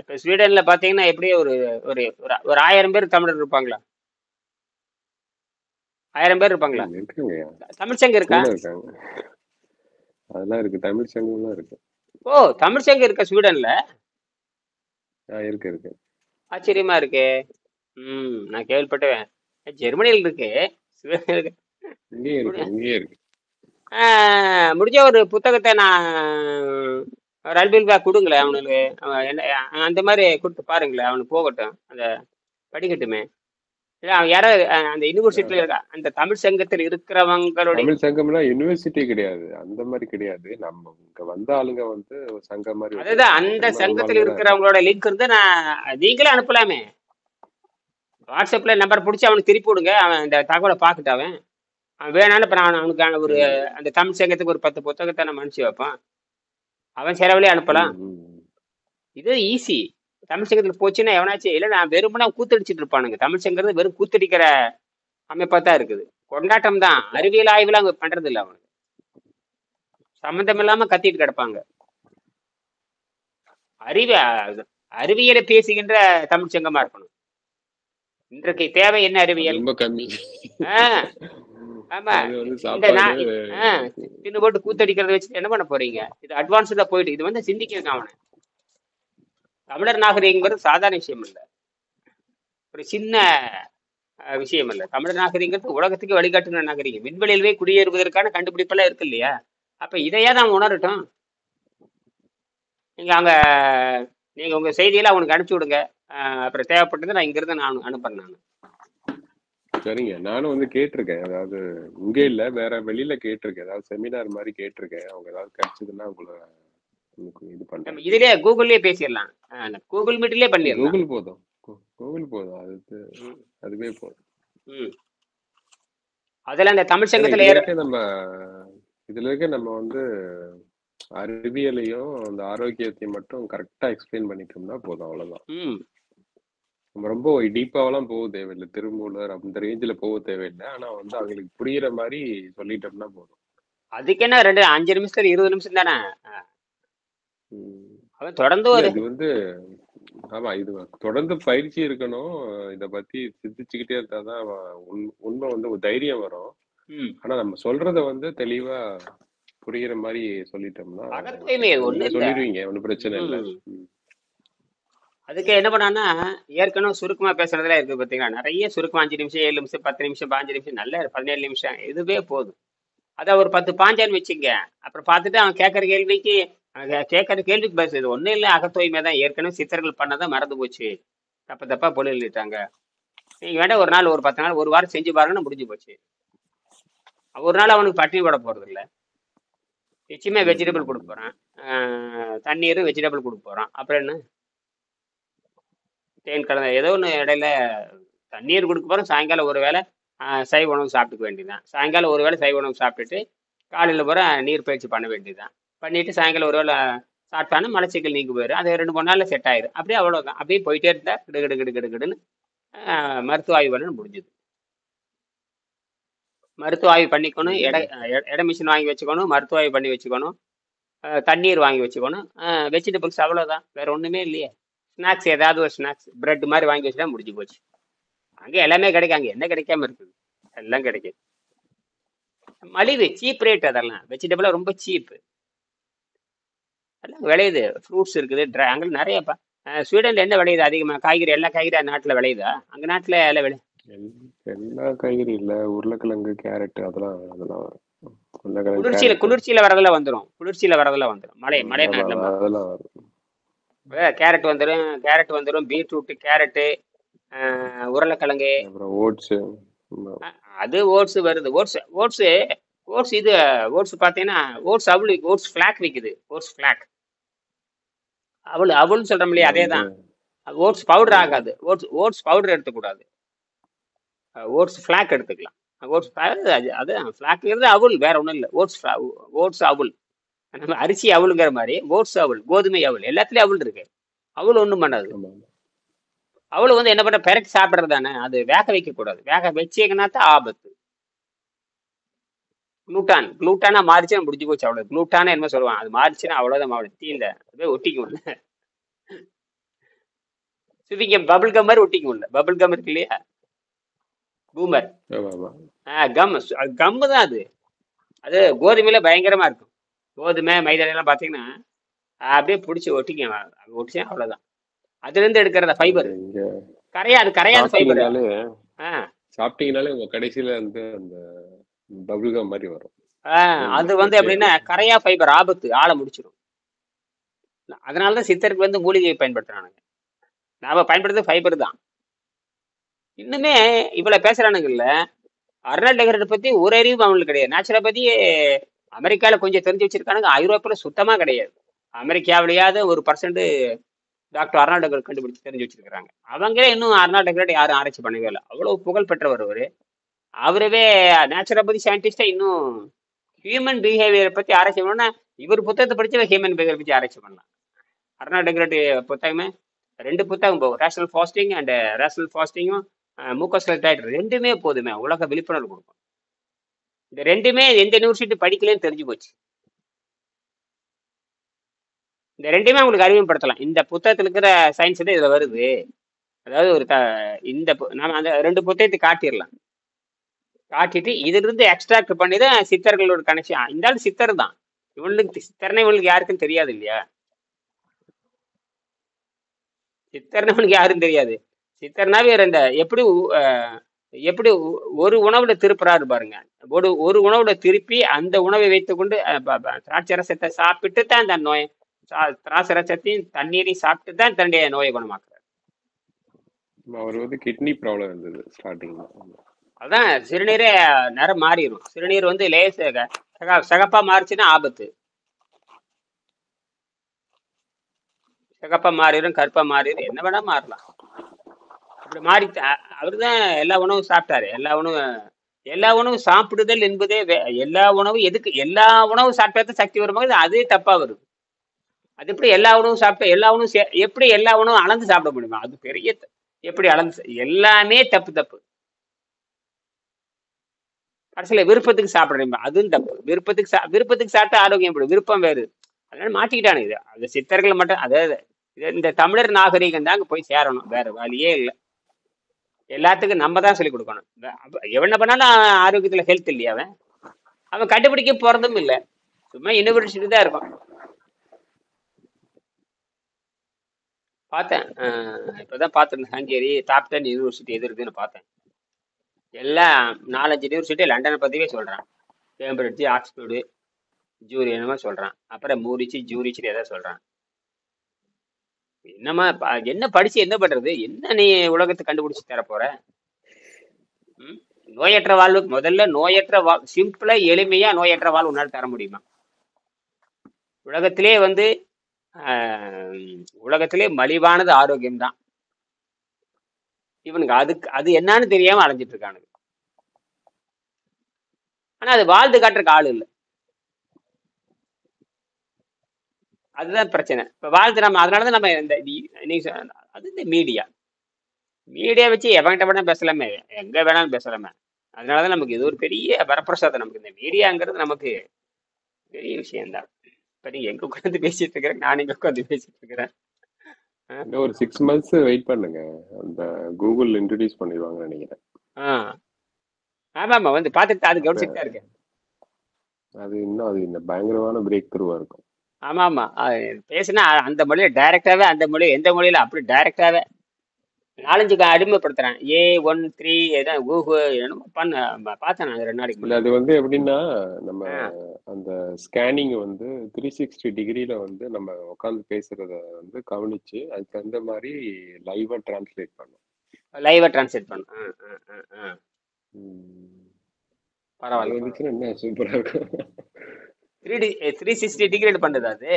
இப்போ ஸ்வீடன்ல பார்த்தீங்கன்னா எப்படியே ஒரு ஒரு ஒரு 1000 பேர் தமிழர் இருப்பாங்களா? 1000 பேர் இருப்பாங்களா? தமிழ் சங்கம் இருக்கா? அதெல்லாம் இருக்கு, தமிழ் சங்கம்லாம் இருக்கு. ஓ, தமிழ் சங்கம் இருக்கா ஸ்வீடன்ல? இருக்கு. ஆச்சரியமா இருக்கு. நான் கேள்விப்பட்டேன். ஜெர்மனியில் இருக்கு, ஸ்வீடன் இருக்கு. இங்கே இருக்கு. முடிஞ்ச ஒரு புத்தகத்தை நான் ரல்பில்கா கொடுங்களேன் அவனுக்கு. அந்த மாதிரி கொடுத்து பாருங்களேன், அவனுக்கு போகட்டும், அந்த படிக்கட்டுமே. யாராவது அந்த யுனிவர்சிட்டியில இருக்க அந்த தமிழ் சங்கத்தில் இருக்கிறவங்களுடைய தமிழ் சங்கம்னா யூனிவர்சிட்டி கிடையாது, அந்த மாதிரி கிடையாது. நம்ம இங்க வந்த ஆளுங்க வந்து சங்கம் மாதிரி. அதுதான், அந்த சங்கத்தில் இருக்கிறவங்களோட லிங்க் இருந்து நீங்களே அனுப்பலாமே. வாட்ஸ்அப்ல நம்பர் பிடிச்சி அவனுக்கு திருப்பி விடுங்க. அவன் இந்த தகவலை பார்த்துட்டு அவன் வேணான்னு இப்போ நான் அவனுக்கான ஒரு அந்த தமிழ் சங்கத்துக்கு ஒரு 10 புத்தகத்தை நம்ம அனுப்பிச்சு வைப்பான். அவன் செலவுலேயே அனுப்பலாம். இது ஈஸி. தமிழ் சங்கத்தில் போச்சுன்னா எவனாச்சும் இல்லை, நான் வெறுமனா கூத்தடிச்சிட்டு இருப்பானுங்க. தமிழ் சங்கிறது வெறும் கூத்தடிக்கிற அமைப்பா தான் இருக்குது. கொண்டாட்டம் தான், அறிவியல் ஆய்வுல அவங்க பண்றது இல்லை. அவனுக்கு சம்மந்தம் இல்லாம கத்திட்டு கிடப்பாங்க. அறிவியலை பேசுகின்ற தமிழ் சங்கமா இருக்கணும். இன்றைக்கு தேவை என்ன? அறிவியல் ரொம்ப கம்மி. ஆமா, தின்னு போட்டு கூத்தடிக்கிறத வச்சு என்ன பண்ண போறீங்க? இது அட்வான்ஸ்டா போயிட்டு இது வந்து சிந்திக்க அவனை. தமிழர் நாகரிகங்கிறது சாதாரண விஷயம் இல்லை, ஒரு சின்ன விஷயம் இல்லை. தமிழர் நாகரிகங்கிறது உலகத்துக்கு வழிகாட்டுன நாகரிகம். விண்வெளியிலே குடியேறுவதற்கான கண்டுபிடிப்பெல்லாம் இருக்கு இல்லையா? அப்ப இதையா தான் உணரட்டும். நீங்க உங்க செய்தியெல்லாம் அவனுக்கு அனுப்பிச்சு விடுங்க. அப்புறம் தேவைப்பட்டது நான் இங்கிருந்து நான் அனுப்புறேன். சரிங்க, நானும் வந்து கேட்டிருக்கேன். அதாவது இங்க இல்ல, வேற வெளியில கேட்டிருக்கேன். ஏதாவது செமினார் மாதிரி கேட்டிருக்கேன். அவங்க ஏதாவது கிடைச்சதுன்னா உங்களை இது பண்றேன். இதுலயே கூகுள்லயே பேசிடலாம். கூகுள் மீட்லயே பண்ணிடலாம். கூகுள் போதும், அதுவே போதும். அதுல அந்த தமிழ் சங்கத்துல இதுல இருக்க நம்ம வந்து அறிவியலையும் அந்த ஆரோக்கியத்தையும் மட்டும் கரெக்டா எக்ஸ்பிளைன் பண்ணிட்டோம்னா போதும், அவ்வளவுதான். நம்ம ரொம்ப டீப்பாவெல்லாம் போக தேவையில்லை, திருமூலர் அந்த ரேஞ்சில் போக தேவையில்லை. ஆனா வந்து அவங்களுக்கு புரியுற மாதிரி சொல்லிட்டோம்னா போதும். அதுக்கு என்ன 5 நிமிஷத்துல 20 நிமிஷம் தானே. ம். அவன் தொடர்ந்து இல்ல ஒரு இது வந்து ஆமா இது தொடர்ந்து பயிற்சி இருக்கணும். இத பத்தி சிந்திச்சுக்கிட்டே இருந்தாதான் உண்மை வந்து ஒரு தைரியம் வரும். ம், ஆனா நம்ம சொல்றத வந்து தெளிவா புரியுற மாதிரி சொல்லிட்டோம்னா அகத்தூய்மை நீங்க ஒண்ணு இல்ல. சொல்லிடுவீங்க, ஒன்றும் பிரச்சனை இல்லை. ம். அதுக்கு என்ன பண்ணான்னா, ஏற்கனவே சுருக்கமா பேசுறதுல இருக்கு பாத்தீங்களா, நிறைய சுருக்கம் 5 நிமிஷம் 7 நிமிஷம் 10 நிமிஷம் 15 நிமிஷம் நல்ல 17 நிமிஷம் இதுவே போதும். அத ஒரு 10 பாஞ்சான்னு வச்சுங்க. அப்புறம் பார்த்துட்டு அவன் கேட்கற கேள்விக்கு கேட்கற கேள்விக்கு பதில் இது ஒண்ணும் இல்லை, அகத்தூய்மை தான். ஏற்கனவே சித்தர்கள் பண்ணதான் மறந்து போச்சு, தப்ப தப்பா பொருளிட்டாங்க. நீங்க வேண்டாம் ஒரு நாள் ஒரு 10 நாள் ஒரு வாரம் செஞ்சு பாருங்கன்னு முடிஞ்சு போச்சு. ஒரு நாள் அவனுக்கு பட்டினி போட போறது இல்லை. நிச்சயமா வெஜிடபிள் கொடுக்க போறான், தண்ணீர் வெஜிடபிள் கொடுக்க போறான். அப்புறம் என்ன, தேன் கலந்த ஏதோ ஒன்று இடையில தண்ணீர் கொடுக்க போறோம். சாயங்காலம் ஒரு வேளை சைவ உணவு சாப்பிட்டுக்க வேண்டியதுதான். சாயங்காலம் ஒரு வேளை சைவ உணவு சாப்பிட்டுட்டு காலையில் பூரா நீர் பயிற்சி பண்ண வேண்டியதுதான். பண்ணிட்டு சாயங்காலம் ஒரு வேளை சாப்பிட்டானா மலச்சிக்கல் நீங்கி போயிடும். அது 2-3 நாள்ல செட் ஆயிரும். அப்படியே அவ்வளவுதான். அப்படியே போயிட்டே இருந்தா கிடு கிடு கிடு கிடு கிடுன்னு மருத்துவ ஆய்வு பண்ணணும், முடிஞ்சது. மருத்துவ ஆய்வு பண்ணிக்கணும், எடை மிஷின் வாங்கி வச்சுக்கணும், மருத்துவ ஆய்வு பண்ணி வச்சுக்கணும், தண்ணீர் வாங்கி வச்சுக்கணும், வெஜிடபிள்ஸ், அவ்வளோதான். வேற ஒன்றுமே இல்லையே. ஸ்நாக்ஸ் ஏதாவது ஒரு ஸ்நாக்ஸ் பிரெட் மாதிரி வாங்கி வச்சுட்டா முடிஞ்சு போச்சு. அங்கே எல்லாமே கிடைக்கும், அங்கே என்ன கிடைக்காம இருக்குது, எல்லாம் கிடைக்கும். மலிவு, சீப் ரேட். அதெல்லாம் வெஜிடபிளாக ரொம்ப சீப்பு, எல்லாம் விளையுது. ஃப்ரூட்ஸ் இருக்குது, அங்கே நிறையப்பா. ஸ்வீடன்ல என்ன விளையுது அதிகமாக? காய்கறி, எல்லா காய்கறி நாட்டில் விளையுதா? அங்கே நாட்டில் எல்லாம் எல்லா காய்கறி இல்ல, உருளைக்கிழங்கு கேரட் அதெல்லாம் வரும். குளிர்ச்சியில வரதெல்லாம் வந்துடும், குளிர்ச்சியில வரதெல்லாம் வந்துடும். மழை நாட்டில் அதெல்லாம் வரும். கேரட் வந்துடும், பீட்ரூட், கேரட்டு, உருளைக்கிழங்கு, அப்புறம் ஓட்ஸ். அது ஓட்ஸ் வருது. ஓட்ஸ் இது ஓட்ஸ் பார்த்தீங்கன்னா ஓட்ஸ் அவள், ஓட்ஸ் ஃபிளாக் விற்குது. ஓட்ஸ் ஃபிளாக் அவள்னு சொல்றோம் இல்லையா, அதே தான். ஓட்ஸ் பவுடர் ஆகாது. ஓட்ஸ் பவுடர் எடுத்துக்கூடாது, ஓட்ஸ் ஃபிளாக் எடுத்துக்கலாம். ஓட்ஸ் அது ஃபிளாக்ங்கிறது அவள், வேற ஒன்றும் இல்லை. ஓட்ஸ் அவள், நம்ம அரிசி அவளுங்கிற மாதிரி ஓட்ஸ் அவள், கோதுமை அவள், எல்லாத்துலயும் அவள் இருக்கு. அவள் ஒன்றும் பண்ணாது. அவள் வந்து என்ன பண்ண, பெரட்டி சாப்பிட்றது தானே. அது வேக வைக்க கூடாது, வேக வச்சீங்கன்னா தான் ஆபத்து. குளூட்டானா மாறிச்சுன்னா முடிஞ்சு போச்சு, அவ்வளவு. குளூட்டானா என்ன சொல்லுவான், அது மாறிச்சுன்னா அவ்வளவுதான், மாவு தீல அப்படியே ஒட்டிக்கும். சுவிங்கம் பபிள் கம் மாதிரி ஒட்டிக்கும். பபிள் கம் இருக்கு இல்லையா, பூமர் கம்மு தான் அது. அது கோதுமையில பயங்கரமா இருக்கும். கோதுமை மைதானெல்லாம் பார்த்தீங்கன்னா அப்படியே பிடிச்சி ஒட்டிக்கும், ஒட்டிச்சா அவ்வளவுதான். அதுல இருந்து எடுக்கிறத ஃபைபர் கரையாது ஃபைபர். சாப்பிட்டீங்கனாலே உங்க கடைசியில வந்து அந்த பபிள் கம் மாதிரி வரும். அது வந்து எப்படின்னா கரையா ஃபைபர், ஆபத்து, ஆளை முடிச்சிடும். அதனாலதான் சித்தருக்கு வந்து மூலிகையை பயன்படுத்துறானுங்க. நாம பயன்படுத்துறது ஃபைபர் தான். இன்னுமே இவ்வளவு பேசுறானுங்கல்ல, அர்னால்ட் டெகரட் பத்தி ஒரு அறிவு அவங்களுக்கு கிடையாது. நேச்சுரோபதி அமெரிக்கால கொஞ்சம் தெரிஞ்சு வச்சிருக்கானுங்க, ஐரோப்பால சுத்தமா கிடையாது. அமெரிக்காவிலேயாவது ஒரு % டாக்டர் அர்னால்ட் டெகரட் கண்டுபிடிச்சு தெரிஞ்சு வச்சிருக்காங்க. அவங்களே இன்னும் அர்னால்ட் டெகரட் யாரும் ஆராய்ச்சி பண்ணவே இல்லை. அவ்வளவு புகழ் பெற்றவர் அவரு. அவரவே நேச்சுரோபதி சயின்டிஸ்டா இன்னும் ஹியூமன் பிஹேவியரை பத்தி ஆராய்ச்சி பண்ணா, இவர் புத்தகத்தை படிச்சு ஹியூமன் பிஹேவியர் பத்தி ஆராய்ச்சி பண்ணலாம். அர்னால்ட் டெகரட் புத்தகமே 2 புத்தகம் போகும், ரேஷனல் ஃபாஸ்டிங் அண்ட் ரேஷனல் ஃபாஸ்டிங்கும் மூக்கோஸ்கல் டயட், 2மே போதுமே உலக விழிப்புணர்வு கொடுக்கும். இந்த 2மே எந்த யூனிவர்சிட்டி படிக்கலன்னு தெரிஞ்சு போச்சு. இந்த 2மே உங்களுக்கு அறிமுகப்படுத்தலாம். இந்த புத்தகத்தில் இருக்கிற சயின்ஸ் தான் இதுல வருது. அதாவது ஒரு நாம அந்த 2 புத்தகத்தை காட்டிடலாம். காட்டிட்டு இதுல இருந்து எக்ஸ்ட்ராக்ட் பண்ணி தான் சித்தர்களோட கனெக்ஷன். இந்த ஆள் சித்தர் தான், இவனுக்கு சித்தர்னே இவனுக்கு யாருக்குன்னு தெரியாது இல்லையா. சித்தர்னு இவனுக்கு யாரும் தெரியாது. சித்தர்னாவே எப்படி ஒரு உணவுல திருப்புறாரு பாருங்க. ஒரு உணவுல திருப்பி அந்த உணவை வைத்துக்கொண்டு திராட்சை ரசத்தை சாப்பிட்டு தான் அந்த நோய், திராட்சை ரசத்தையும் தண்ணீரையும் சாப்பிட்டு தான் தன்னுடைய நோயை குணமாக்குறாரு. அவர் வந்து கிட்னி ப்ராப்ளம் இருந்தது ஸ்டார்டிங்ல. அதான் சிறுநீரே நிறம் மாறிடும். சிறுநீர் வந்து சகப்பா மாறிச்சுன்னா ஆபத்து. சகப்பா மாறிடும், கருப்பா மாறிடும், என்ன வேணா மாறலாம். அப்படி மாறி அவருதான் எல்லா உணவும் சாப்பிட்டாரு. எல்லா உணவும் சாப்பிடுதல் என்பதே எல்லா உணவும் எதுக்கு, எல்லா உணவும் சாப்பிட்டா சக்தி வரும்போது அதே தப்பா வருது. அது எப்படி எல்லா உணவும் சாப்பிட்டா, எப்படி எல்லா உணவும் அளந்து சாப்பிட முடியுமா? அது பெரிய எப்படி அளந்து எல்லாமே தப்பு தப்பு. கடைசியில் விருப்பத்துக்கு சாப்பிட்றீங்க, அதுவும் தப்பு. விருப்பத்துக்கு சாப்பிட்டா ஆரோக்கியம் போடும், விருப்பம் வேறு. அதனால மாட்டிக்கிட்டானு இது. அந்த சித்தர்கள் மட்டும், அதாவது இந்த தமிழர் நாகரீகம் தான் அங்கே போய் சேரணும், வேற வழியே இல்லை. எல்லாத்துக்கும் நம்ம தான் சொல்லிக் கொடுக்கணும். எவன பண்ணாலும் ஆரோக்கியத்தில் ஹெல்த் இல்லையா, அவன் கண்டுபிடிக்க போறதும் இல்லை, சும்மா யூனிவர்சிட்டி தான் இருக்கும். பார்த்தேன், இப்போதான் பார்த்துருந்தேன், ஹங்கேரி டாப் 10 யூனிவர்சிட்டி எது இருக்குன்னு பார்த்தேன். எல்லாம் 4-5 யூனிவர்சிட்டி லண்டனை பற்றியே சொல்கிறான். கேம்பிரிட்ஜ், ஆக்ஸ்போர்டு, ஜூரி என்னமோ சொல்கிறான். அப்புறம் மூரிச்சு ஜூரிச்சு எதாவது சொல்கிறான். என்னம்மா என்ன படிச்சு என்ன பண்ணுறது? என்ன நீ உலகத்தை கண்டுபிடிச்சி தர போற? நோயற்ற வாழ்வு முதல்ல, நோயற்ற சிம்பிளா எளிமையா நோயற்ற வாழ்வு உன்னால் தர முடியுமா? உலகத்திலே உலகத்திலே மலிவானது ஆரோக்கியம்தான். இவனுக்கு அது என்னன்னு தெரியாம அலைஞ்சிட்டு இருக்கானுங்க. ஆனா அது வாழ்ந்து காட்டுறக்கு ஆள் இல்லை, அதுதான் பிரச்சனை. இப்ப வாழ்த்து நம்ம அதனாலதான் நம்ம இந்த மீடியா வச்சு எவன்கிட்ட வேணா பேசலாமே, எங்க வேணாலும் பேசலாமே. அதனாலதான் நமக்கு இது ஒரு பெரிய வரப்பிரசாதம். நமக்கு இந்த மீடியாங்கிறது நமக்கு பெரிய விஷயம்தான். இப்ப நீங்க எங்க உட்காந்து பேசிட்டு இருக்கிறேன், நான் இங்க உட்காந்து பேசிட்டு இருக்கிறேன். ஒரு 6 months வெயிட் பண்ணுங்க, அந்த கூகுள் இன்ட்ரோடியூஸ் பண்ணிடுவாங்க நினைக்கிறேன். ஆமா பார்த்துட்டு அது கவனிச்சுட்டு தான் இருக்கேன். அது இன்னும் பயங்கரமான பிரேக் த்ரூவா இருக்கும். ஆமா பேசுனா அந்த மொழியில டைரக்டாவே, அந்த மொழி எந்த மொழியில அப்படி டைரக்டாவே 4-5 அடிமைப்படுத்துறேன். A13 பார்த்தேன் நான் 2 நாளைக்கு. அது எப்படின்னா, நம்ம அந்த ஸ்கேனிங் 360 டிகிரில நம்ம உட்காந்து பேசுறத கவனிச்சு அதுக்கு தகுந்த மாதிரி லைவா டிரான்ஸ்லேட் பண்ணும். பரவாயில்ல, என்ன சூப்பரா இருக்கும். 360 டிகிரி பண்ணுது அது.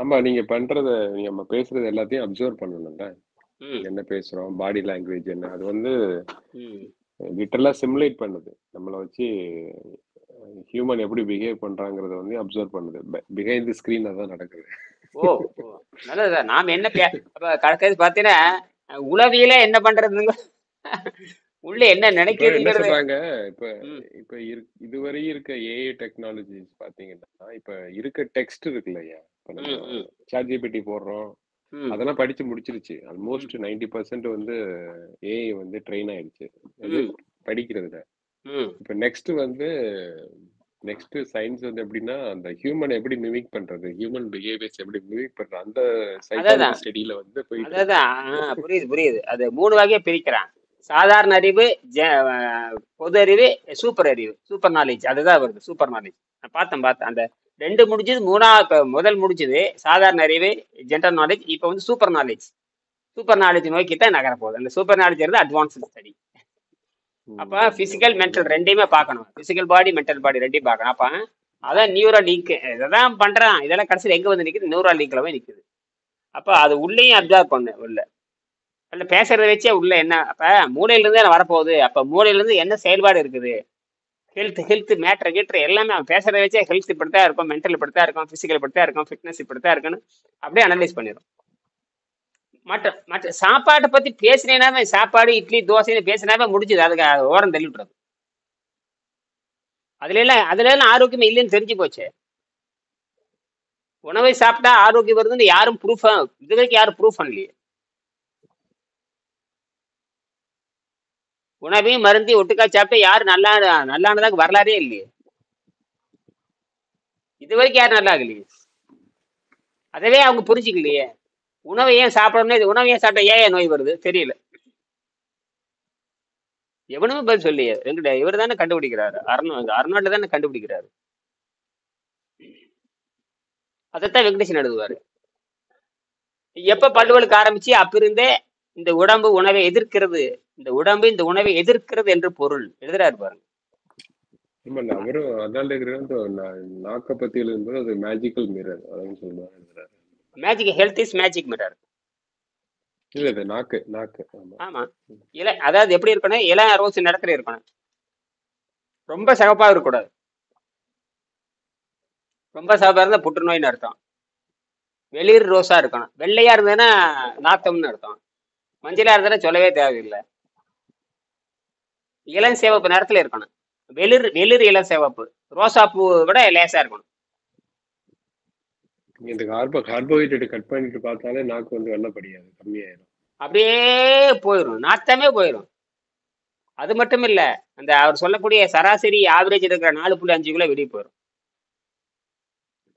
ஆமா, நீங்க பண்றத, நம்ம பேசுறது எல்லாத்தையும் அப்சர்வ் பண்ணணும்ல. என்ன பேசுறோம், பாடி லாங்குவேஜ் என்ன, அது லிட்டரலா சிமுலேட் பண்ணுது. நம்மளை வச்சு ஹியூமன் எப்படி பிஹேவ் பண்றாங்கறத அப்சர்வ் பண்ணுது. பிஹைண்ட் தி ஸ்கிரீன் அதான் நடக்குது. நல்லதுதான். நாம என்ன கடைசி பாத்தீங்கன்னா உளவியல என்ன பண்றதுங்க, உள்ள என்ன நினைக்கிறாங்க. இப்ப இதுவரை இருக்க ஏஐ டெக்னாலஜிஸ் பாத்தீங்கன்னா, இப்ப இருக்க டெக்ஸ்ட் இருக்கு இல்லையா, இப்ப நம்ம ChatGPT போடுறோம், அதெல்லாம் படிச்சு முடிச்சிருச்சு. ஆல்மோஸ்ட் 90% ஏஐ ட்ரெயின் ஆயிடுச்சு படிக்கிறதுல. இப்ப நெக்ஸ்ட் சயின்ஸ் எப்படின்னா, அந்த ஹியூமன் எப்படி மிமிக் பண்றது, ஹியூமன் பிஹேவியர்ஸ் எப்படி மிமிக் பண்றது, அந்த சைக்காலஜி ஸ்டடியில போயிட்டு. புரியுது. அது 3 வகையா பிரிக்கிறான். சாதாரண அறிவு, பொது அறிவு, சூப்பர் அறிவு, சூப்பர் நாலேஜ். அதுதான் வருது சூப்பர் நாலேஜ். நான் பார்த்தேன் அந்த 2 முடிஞ்சது, 3 முதல் முடிஞ்சது சாதாரண அறிவு, ஜென்ரல் நாலேஜ். இப்போ சூப்பர் நாலேஜ் நோக்கி தான் நகர போகுது. அந்த சூப்பர் நாலேஜ் இருந்து அட்வான்ஸ்டு ஸ்டடி. அப்ப பிசிக்கல் மென்டல் ரெண்டையுமே பார்க்கணும். பிசிக்கல் பாடி, மென்டல் பாடி ரெண்டையும் பார்க்கணும். அப்ப அதான் நியூரல் லிங்க். இதான் பண்றான். இதெல்லாம் கடைசியில் எங்க நிக்குது, நியூரல் லிங்க்ல போய் நிக்குது. அப்ப அது உள்ளேயும் அப்சர்வ் பண்ணு. உள்ள பேசுறத வச்சே உள்ள என்ன, அப்ப மூளையில இருந்தே வரப்போகுது. அப்ப மூளையில இருந்து என்ன செயல்பாடு இருக்குது, ஹெல்த் மேட்டர் எல்லாமே அவன் பேசுறத வச்சே ஹெல்த் இப்படித்தான் இருக்கும், மென்டல் இப்படித்தான் இருக்கும், பிசிக்கல் இப்படித்தான் இருக்கும், ஃபிட்னஸ் இப்படித்தான் இருக்குன்னு அப்படியே அனலைஸ் பண்ணிடும். மற்ற சாப்பாட்டை பத்தி பேசினேனாவே, சாப்பாடு இட்லி தோசைன்னு பேசினாவே முடிஞ்சது. அதுக்கு ஓரம் தள்ளி விட்டுறது. அதுல எல்லாம் ஆரோக்கியமே இல்லைன்னு தெரிஞ்சு போச்சு. உணவை சாப்பிட்டா ஆரோக்கியம் வருதுன்னு யாரும் இது வரைக்கும் யாரும் ப்ரூஃப் பண்ணலையே. உணவையும் மருந்தி ஒட்டுக்கா சாப்பிட்டா யாரு நல்லானதாக வரலாறே இல்லையே. இது வரைக்கும் யாரும் நல்லா ஆகலையே. அதவே அவங்க புரிஞ்சுக்கலையே. உணவை ஏன் சாப்பிடணும், உணவை ஏன் சாப்பிட்டா ஏன் நோய் வருது தெரியல. எவனுமே பதில் சொல்லியே. இவர் தானே கண்டுபிடிக்கிறாரு, அர்னால்டு தானே கண்டுபிடிக்கிறாரு. அதைத்தான் வெங்கடேசன் எழுதுவாரு. எப்ப பல்லுவலுக்கு ஆரம்பிச்சு அப்பிருந்தே இந்த உடம்பு உணவை எதிர்க்கிறது, இந்த உடம்பு இந்த உணவை எதிர்க்கிறது என்று பொருள் எழுதுறாரு பாருங்க. அவரும் அதான் நாக்க பத்தி எழுதும்போது அது மேஜிக்கல் மிரர் அதான் சொல்லுவாங்க. Magic health is magic mirror. இல்ல இது நாக்கு. ஆமா, அதாவது எப்படி இருக்கணும், இளம் ரோஸ் நடக்கிற இருக்கணும். ரொம்ப சிவப்பா இருக்கக்கூடாது. ரொம்ப சிவப்பா இருந்தா புற்றுநோய்னு அர்த்தம். வெளிர் ரோஸா இருக்கணும். வெள்ளையா இருந்ததுன்னா நாத்தம்னு அர்த்தம். மஞ்சளா இருந்தாலும் சொல்லவே தேவையில்லை. இளம் சிவப்பு நேரத்துல இருக்கணும். வெளிர் வெளிர் இளம் சிவப்பு. ரோசா பூ விட லேசா இருக்கணும். இந்த கார்போஹைட்ரேட் கட் பண்ணிட்டு பார்த்தாலே நாக்கு வந்து வெள்ளப்படியாது, கம்மியாயிரும். அப்படியே போயிடும், நாத்தமே போயிடும். அது மட்டும் இல்ல, அந்த அவர் சொல்லக்கூடிய சராசரி ஆவரேஜ் இருக்கிற 4.5 கிலோ வெளியே போயிடும்.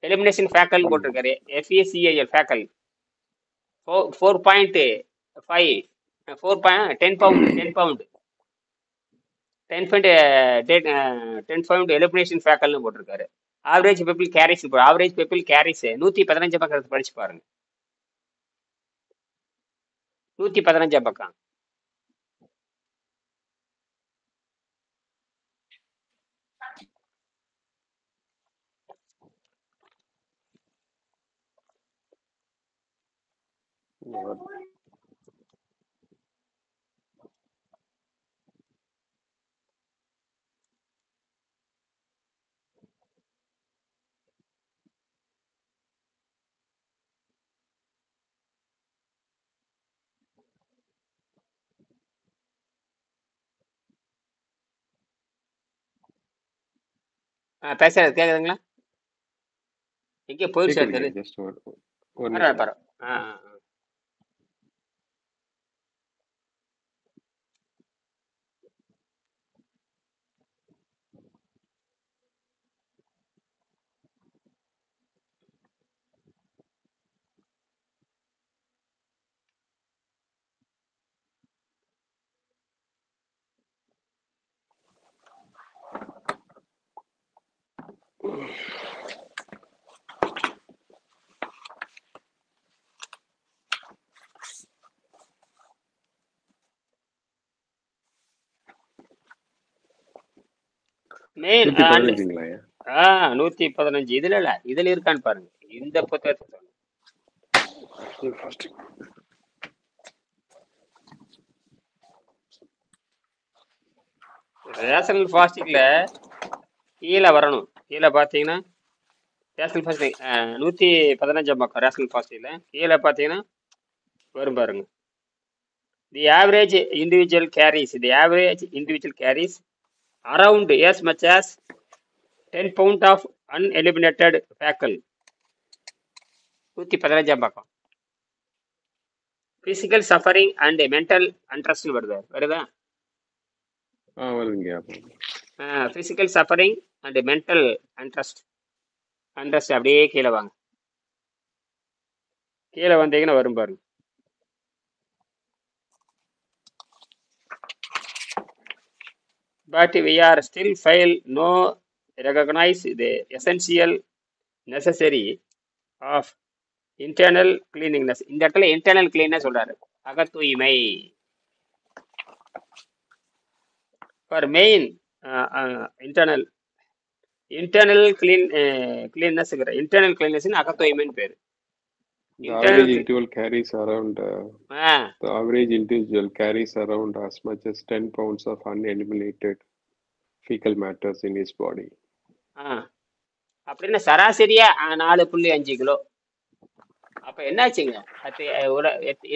எலிமினேஷன் ஃபேக்கல் போட்டிருக்காரு, FACAL ஃபேக்கல் 4.5 10 பவுண்ட் 10 பவுண்ட் எலிமினேஷன் ஃபேக்கல்னு போட்டிருக்காரு. Average people carries, average people carries 115 பக்கம் படிச்சு பாருங்க. 115 பக்கம். பேசுறது கேக்குதுங்களா? எங்கே போயிடுச்சு கேக்குதுங்க, தெரியுது. just ஒரு நிமிஷம். பரவாயில்ல. மெயின் 115 இதுல இல்ல, இதுல இருக்கான்னு பாருங்க. இந்த புத்தகத்தை ரேஷனல் ஃபாஸ்டிங்ல கீழே வரணும். கீழே பார்த்தீங்கன்னா ரேஷனல் ஃபாஸ்டிங் 115 பக்கம். ரேஷனல் ஃபாஸ்டிங்ல கீழே பார்த்தீங்கன்னா வரும் பாருங்க. The average individual carries around as much as 10 pound of uneliminated fecal. 115 பக்கம். Physical suffering and mental unrest வருதா? வருதுங்க. Physical suffering and mental unrest அப்படியே கீழே வாங்க. கீழே வந்தீங்கன்னா வரும் பாருங்க. But we are still fail no recognize the essential necessary of internal cleanliness. இந்த இடத்துல internal cleanness சொல்றாரு, அகத்தூய்மை. For main internal cleanness internal cleanness அகத்தூய்மைன்னு பேரு. The average individual carries around as much as 10 pounds of uneliminated fecal matters in his body. அப்படின்னா சராசரியா 4.5 கிலோ. அப்ப என்னாச்சுங்க?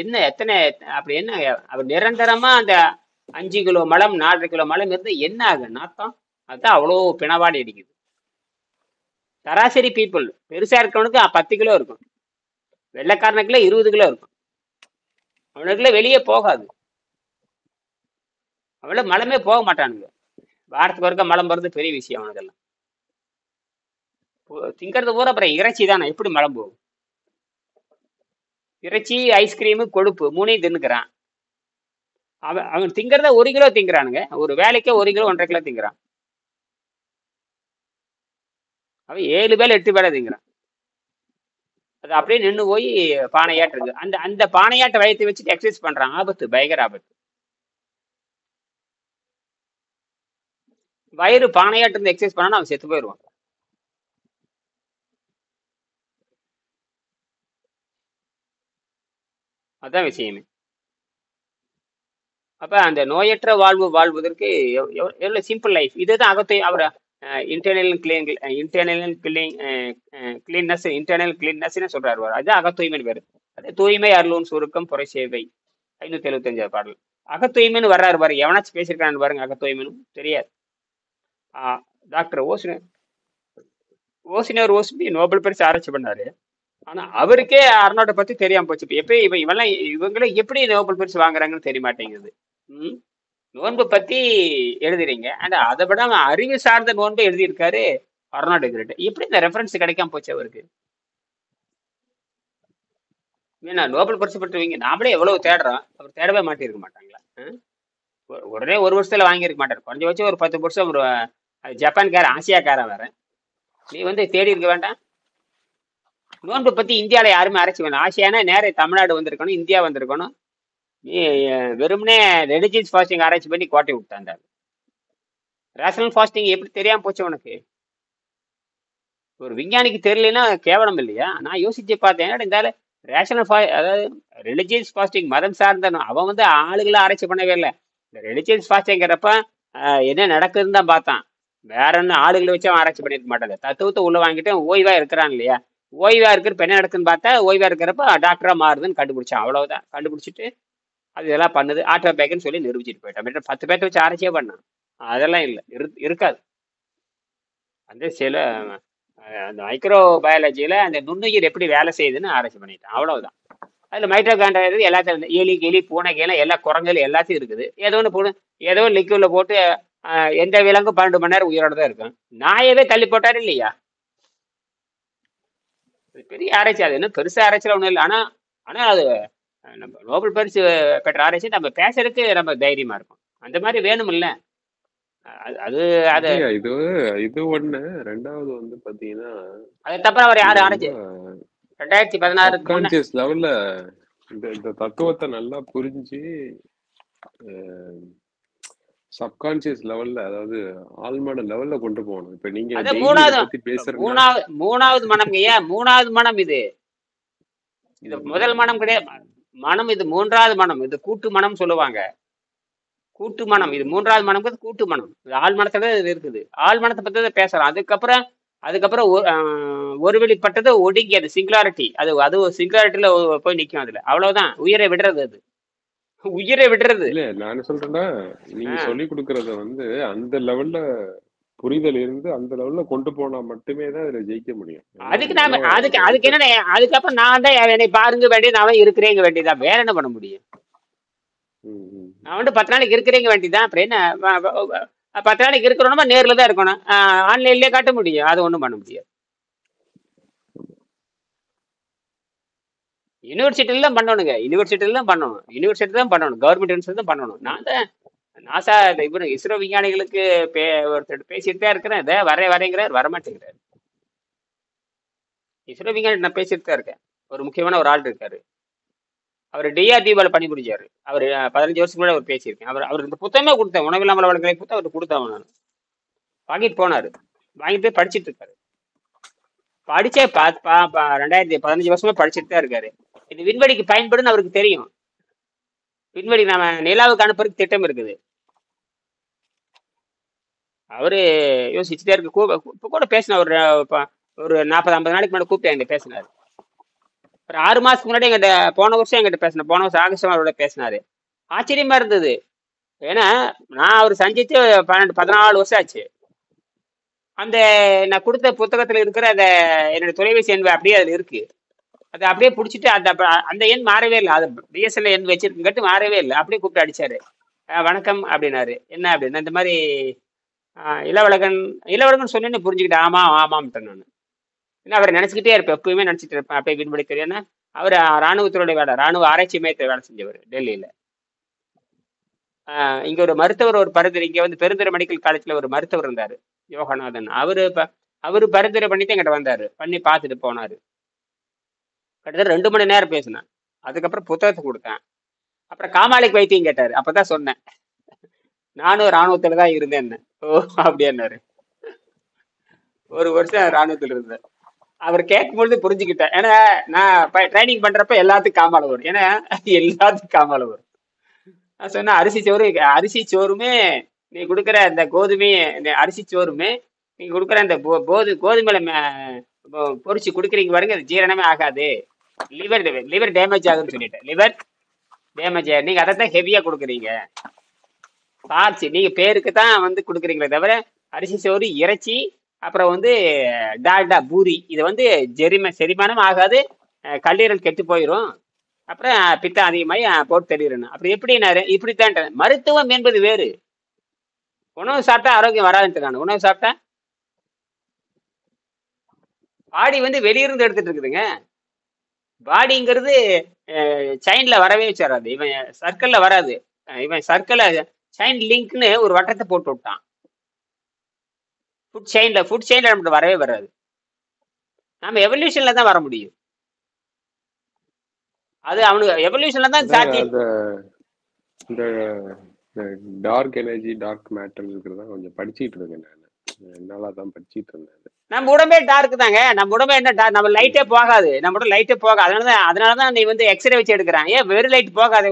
என்ன எத்தனை அப்படி என்ன அவர் நிரந்தரமா அந்த 5 கிலோ மலம் 4 கிலோ மலம் இருந்து என்ன ஆகும்? நாத்தம். அதுதான் அவ்வளோ பிணவாடி அடிக்குது. சராசரி பீப்புள் பெருசா இருக்கவனுக்கு 10 கிலோ இருக்கும், வெள்ளைக்காரனுக்குள்ள 20 கிலோ இருக்கும். அவனுக்குள்ள வெளியே போகாது, அவள மலமே போக மாட்டானுங்க. வாரத்துக்கு ஒருக்க மலம் போறது பெரிய விஷயம் அவனுக்கெல்லாம். திங்கிறது பூரா அப்புறம் இறைச்சி தானே, எப்படி மலம் போகும்? இறைச்சி, ஐஸ்கிரீமு, கொழுப்பு 3ஐயும் தின்னுக்கிறான். அவன் திங்கிறத 1 கிலோ திங்கிறானுங்க. ஒரு வேலைக்கே 1 கிலோ 1.5 கிலோ திங்கிறான். அவன் 7 வேலை 8 வேலை திங்கிறான். அது அப்படியே நின்று போய் பானையாட்டு இருக்கு. அந்த பானையாட்டை வயத்தை வச்சுட்டு எக்ஸசைஸ் பண்றான். ஆபத்து, பயங்கர ஆபத்து. வயிறு பானையாட்டு இருந்து எக்ஸசைஸ் பண்ணா அவன் செத்து போயிடுவான். அதான் விஷயமே. அப்ப அந்த நோயற்ற வாழ்வதற்கு எவ்வளவு சிம்பிள் லைஃப். இதுதான் அகத்தை அவர் இன்டர்னல் கிளீன்னஸ் சொல்றாரு. அது அகத்தூய்மை பேரு. அது தூய்மை அருளும் சுருக்கம் புறை சேவை. 575 பாடல். அகத்தூய்மைன்னு வர்றாரு பாருங்க, எவனாச்சும் பேசியிருக்கான்னு பாருங்க அகத்தூய்மைன்னு தெரியாது. டாக்டர் ஓசினியர் ஓஸ்பி நோபல் பரிசு ஆராய்ச்சி பண்ணாரு. ஆனா அவருக்கே அர்னால்டை பத்தி தெரியாம போச்சு. இப்ப எப்படி இவங்களே எப்படி நோபல் பரிசு வாங்குறாங்கன்னு தெரிய மாட்டேங்குது. நோன்பு பத்தி எழுதுறீங்க, அண்ட் அதை விட அவன் அறிவு சார்ந்த நோன்பு எழுதியிருக்காரு அர்னால்டு கிரேட். எப்படி இந்த ரெஃபரன்ஸ் கிடைக்காம போச்சு அவருக்கு? ஏன்னா நோபல் பரிசு பெற்றவங்க நாமளே எவ்வளவு தேடுறோம், அவர் தேடவே மாட்டிருக்க மாட்டாங்களா? உடனே ஒரு வருஷத்துல வாங்கியிருக்க மாட்டார். குறைஞ்ச வச்சு ஒரு 10 வருஷம் ஒரு ஜப்பான்கார ஆசியாக்காரன் வேற. நீ தேடி இருக்க வேண்டாம். நோன்பு பத்தி இந்தியாவில யாருமே ஆராய்ச்சி வேணும். ஆசியானா நேர தமிழ்நாடு வந்திருக்கணும், இந்தியா வந்திருக்கணும். நீ வெறுமனே ரெலிஜியஸ் ஃபாஸ்டிங் ஆராய்ச்சி பண்ணி கோட்டை விட்டாங்க. ரேஷனல் ஃபாஸ்டிங் எப்படி தெரியாம போச்சு உனக்கு? ஒரு விஞ்ஞானிக்கு தெரியலன்னா கேவலம் இல்லையா? நான் யோசிச்சு பார்த்தேன், இருந்தாலும் ரேஷனல் அதாவது ரிலிஜியஸ் ஃபாஸ்டிங் மதம் சார்ந்த அவன் ஆளுகளை ஆராய்ச்சி பண்ணவே இல்லை. இந்த ரிலிஜியஸ் ஃபாஸ்டிங்கிறப்ப என்ன நடக்குதுன்னு தான் பார்த்தான். வேற என்ன ஆளுகளை வச்சு அவன் ஆராய்ச்சி பண்ணிருக்க மாட்டாங்க. தத்துவத்தை உள்ள வாங்கிட்டு ஓய்வா இருக்கிறான் இல்லையா? ஓய்வா இருக்கிறப்ப என்ன நடக்குன்னு பார்த்தா, ஓய்வா இருக்கிறப்ப டாக்டரா மாறுதுன்னு கண்டுபிடிச்சான். அவ்வளவுதான். கண்டுபிடிச்சிட்டு அது இதெல்லாம் பண்ணுது ஆட்டோபேக்குன்னு சொல்லி நிரூபிச்சுட்டு போயிட்டான். 10 பேர்த்த வச்சு ஆராய்ச்சியே பண்ணான். அதெல்லாம் இல்லை, இருக்காது. அந்த சில அந்த மைக்ரோ பயாலஜியில அந்த நுண்ணுயிர் எப்படி வேலை செய்யுதுன்னு ஆராய்ச்சி பண்ணிட்டான். அவ்வளவுதான். அதுல மைட்டோகாண்ட்ரியா இருக்குது, எல்லாத்தையும் எலி பூனை கீழே எல்லா குரங்குகள் எல்லாத்தையும் இருக்குது. ஏதோ லிக்யூட்ல போட்டு எந்த விலங்கும் 12 மணி நேரம் உயிரோட தான் இருக்கும். நாயவே தள்ளி போட்டாரு இல்லையா? பெரிய ஆராய்ச்சி. அது என்ன பெருசா ஆராய்ச்சியில ஒண்ணும் இல்லை. ஆனா அது நம்ம நோபல் பரிசு பெற்ற ஆராய்ச்சி நம்ம பேசுறதுக்கு நம்ம தைரியமா இருக்கும். அந்த மாதிரி வேணும் இல்ல? இது ஒண்ணு. ரெண்டாவது பாத்தீங்கன்னா அதை தப்ப அவர் யாரு ஆராய்ச்சி 2016 லெவல்ல இந்த தத்துவத்தை நல்லா புரிஞ்சு சப்கான்சியஸ் லெவல்ல, அதாவது ஆழ்மன லெவல்ல கொண்டு போகணும். இப்ப நீங்க மூணாவது மனம். ஏன் மூணாவது மனம்? இது முதல் மனம் கிடையாது. மனம் இது மூன்றாவது மனம். இது கூட்டு மனம் சொல்லுவாங்க. கூட்டு மனம் இது மூன்றாவது மனம், கூட்டு மனம். இது ஆள் மனத்துல இது இருக்குது. ஆள் மனத்தை பத்தி பேசலாம். அதுக்கப்புறம் ஒரு வெளிப்பட்டது ஒடுங்கி, அது சிங்குலாரிட்டி. அது சிங்குலாரிட்டியில போய் நிற்கும். அதுல அவ்வளவுதான். உயிரை விடுறது. அது உயிரை விடுறது இல்ல. நான் சொல்றேன்னா, நீங்க சொல்லி கொடுக்கறத அந்த லெவல்ல புரிதல் இருந்து அந்த லெவல்ல கொண்டு போனா மட்டுமே தான் அதுல ஜெயிக்க முடியும். அதுக்கு என்ன? அதுக்கப்புறம் நான் தான் என்னை பாருங்க வேண்டியது, நான் இருக்கிறேங்க வேண்டியதான். வேற என்ன பண்ண முடியும்? நான் 10 நாளைக்கு இருக்கிறேங்க வேண்டியதான். அப்புறம் என்ன? 10 நாளைக்கு இருக்கிறோம்னா நேர்ல தான் இருக்கணும். ஆன்லைன்லயே காட்ட முடியும். அது ஒண்ணும் பண்ண முடியாது. யூனிவர்சிட்டில தான் பண்ணணுங்க. யூனிவர்சிட்டி தான் பண்ணணும். கவர்மெண்ட் யூனிவர்சிட்டி தான் பண்ணணும். நான் தான் நாசா இவரு இஸ்ரோ விஞ்ஞானிகளுக்கு ஒருத்தர் பேசிட்டு தான் இருக்கிறேன். இதை வரேங்கிறார், வரமாட்டேங்கிறார். இஸ்ரோ விஞ்ஞானி நான் பேசிட்டு தான் இருக்கேன். ஒரு முக்கியமான ஒரு ஆள் இருக்காரு. அவர் DRDOல பணிபுரிஞ்சாரு. அவர் 15 வருஷத்துக்கு முன்னாடி அவர் பேசியிருக்கேன். அவர் இந்த புத்தகமே கொடுத்தேன், உணவில்லாமல் வளர்க்கலை புத்தகம் அவர் கொடுத்தவன். நான் வாங்கிட்டு போனாரு. வாங்கிட்டு போய் படிச்சுட்டு இருக்காரு. படிச்சே 2015 வருஷமா படிச்சுட்டு தான் இருக்காரு. இது விண்வெளிக்கு பயன்படுன்னு அவருக்கு தெரியும். விண்வெளி நாம நிலாவுக்கு அனுப்புறதுக்கு திட்டம் இருக்குது. அவரு யோசிச்சுட்டே இருக்கு. இப்ப கூட பேசின ஒரு 40-50 நாளைக்கு முன்னாடி கூப்பிட்டு என்கிட்ட பேசினாரு. ஒரு 6 மாசத்துக்கு முன்னாடி எங்கிட்ட போன வருஷம் ஆகஸ்ட் அவரோட பேசினாரு. ஆச்சரியமா இருந்தது. ஏன்னா நான் அவர் சந்திச்சு 14 வருஷம் ஆச்சு. அந்த நான் கொடுத்த புத்தகத்துல இருக்கிற என்னோட தொலைபேசி எண் அப்படியே அதுல இருக்கு. அதை அப்படியே பிடிச்சிட்டு அந்த எண் மாறவே இல்லை. அது BSNL எண் வச்சிருக்கங்காட்டி மாறவே இல்லை. அப்படியே கூப்பிட்டு அடிச்சாரு. வணக்கம் அப்படின்னாரு. என்ன அப்படின்னா, இந்த மாதிரி இளவழகன் சொன்னேன்னு புரிஞ்சுக்கிட்டேன். ஆமாம்ட்டேன் நான். ஏன்னா அவரை நினைச்சுக்கிட்டே இருப்பேன், எப்பவுமே நினைச்சிட்டு இருப்பேன். அப்படியே விண்வெளி தெரியும்னா அவர் ராணுவத்தினுடைய ராணுவ ஆராய்ச்சி மையத்தை வேலை செஞ்சவர் டெல்லியில. இங்க ஒரு மருத்துவர், ஒரு பரிந்துரை, இங்க பெருந்துறை மெடிக்கல் காலேஜ்ல ஒரு மருத்துவர் இருந்தாரு, யோகநாதன். அவரு பரிந்துரை பண்ணிட்டு எங்கிட்ட வந்தாரு. பண்ணி பார்த்துட்டு போனாரு. கிட்டத்தட்ட 2 மணி நேரம் பேசினேன். அதுக்கப்புறம் புத்தகத்தை கொடுத்தேன். அப்புறம் காமாலைக்கு வைத்தியம் கேட்டாரு. அப்பதான் சொன்னேன், நானும் ராணுவத்துல தான் இருந்தேன். ஓ அப்படின்னாரு. 1 வருஷம் ராணுவத்துல இருந்தேன். அவர் கேட்கும்பொழுது புரிஞ்சுக்கிட்டேன். ஏன்னா நான் ட்ரைனிங் பண்றப்ப எல்லாத்துக்கும் காமாலை வரும். ஏன்னா எல்லாத்துக்கும் காமாலை வரும். நான் சொன்னேன், அரிசி சோறுமே நீ கொடுக்குற அந்த அரிசி சோறுமே நீங்க கொடுக்குற அந்த கோதுமையில பொரிச்சு குடுக்குறீங்க பாருங்க, அது ஜீரணமே ஆகாது. லிவர் டேமேஜ் ஆகுதுன்னு சொல்லிட்டேன். டேமேஜ் நீங்க அதை தான் ஹெவியா கொடுக்குறீங்க. ஸ்டார்ச் நீங்க பேருக்கு தான் வந்து கொடுக்குறீங்களே தவிர அரிசி சோறு இறைச்சி அப்புறம் வந்து டால்டா பூரி இது வந்து செரிமானம் ஆகாது. கல்லீரல் கெட்டு போயிடும். அப்புறம் பித்தம் அதிகமாகி போட்டு தெளிரணும். அப்படி எப்படின்னாரு இப்படித்தான் மருத்துவம் என்பது வேறு. உணவு சாப்பிட்டா ஆரோக்கியம் வராதுன்ட்டு நான் உணவு சாப்பிட்டா பாடி வந்து வெளியிருந்து எடுத்துட்டு இருக்குதுங்க. பாடிங்கிறது சைன்ல வரவே வச்சாராது. இவன் சர்க்கிள்ல வராது. இவன் சர்க்கிள் சைன் லிங்க்னு ஒரு வட்டத்தை போட்டு விட்டான். ஃபுட் செயின்ல நமக்கு வரவே வராது. நம்ம எவல்யூஷன்ல தான் வர முடியும். அது அவனுக்கு எவல்யூஷன்ல தான் சாத்தியம். இந்த டார்க் எனர்ஜி டார்க் மேட்டர் இருக்கிறதா கொஞ்சம் படிச்சுட்டு இருக்கேன் நான். என்னால தான் படிச்சுட்டு இருந்தேன். நம்ம உடம்பே டார்க் தாங்க. நம்ம உடம்பே என்ன நம்ம லைட்டே போகாது. நம்ம உடம்பு லைட்டே போகாது. அதனாலதான் நீ வந்து எக்ஸ்ரே வச்சு எடுக்கிறான். ஏன் வெறும் லைட் போகாதே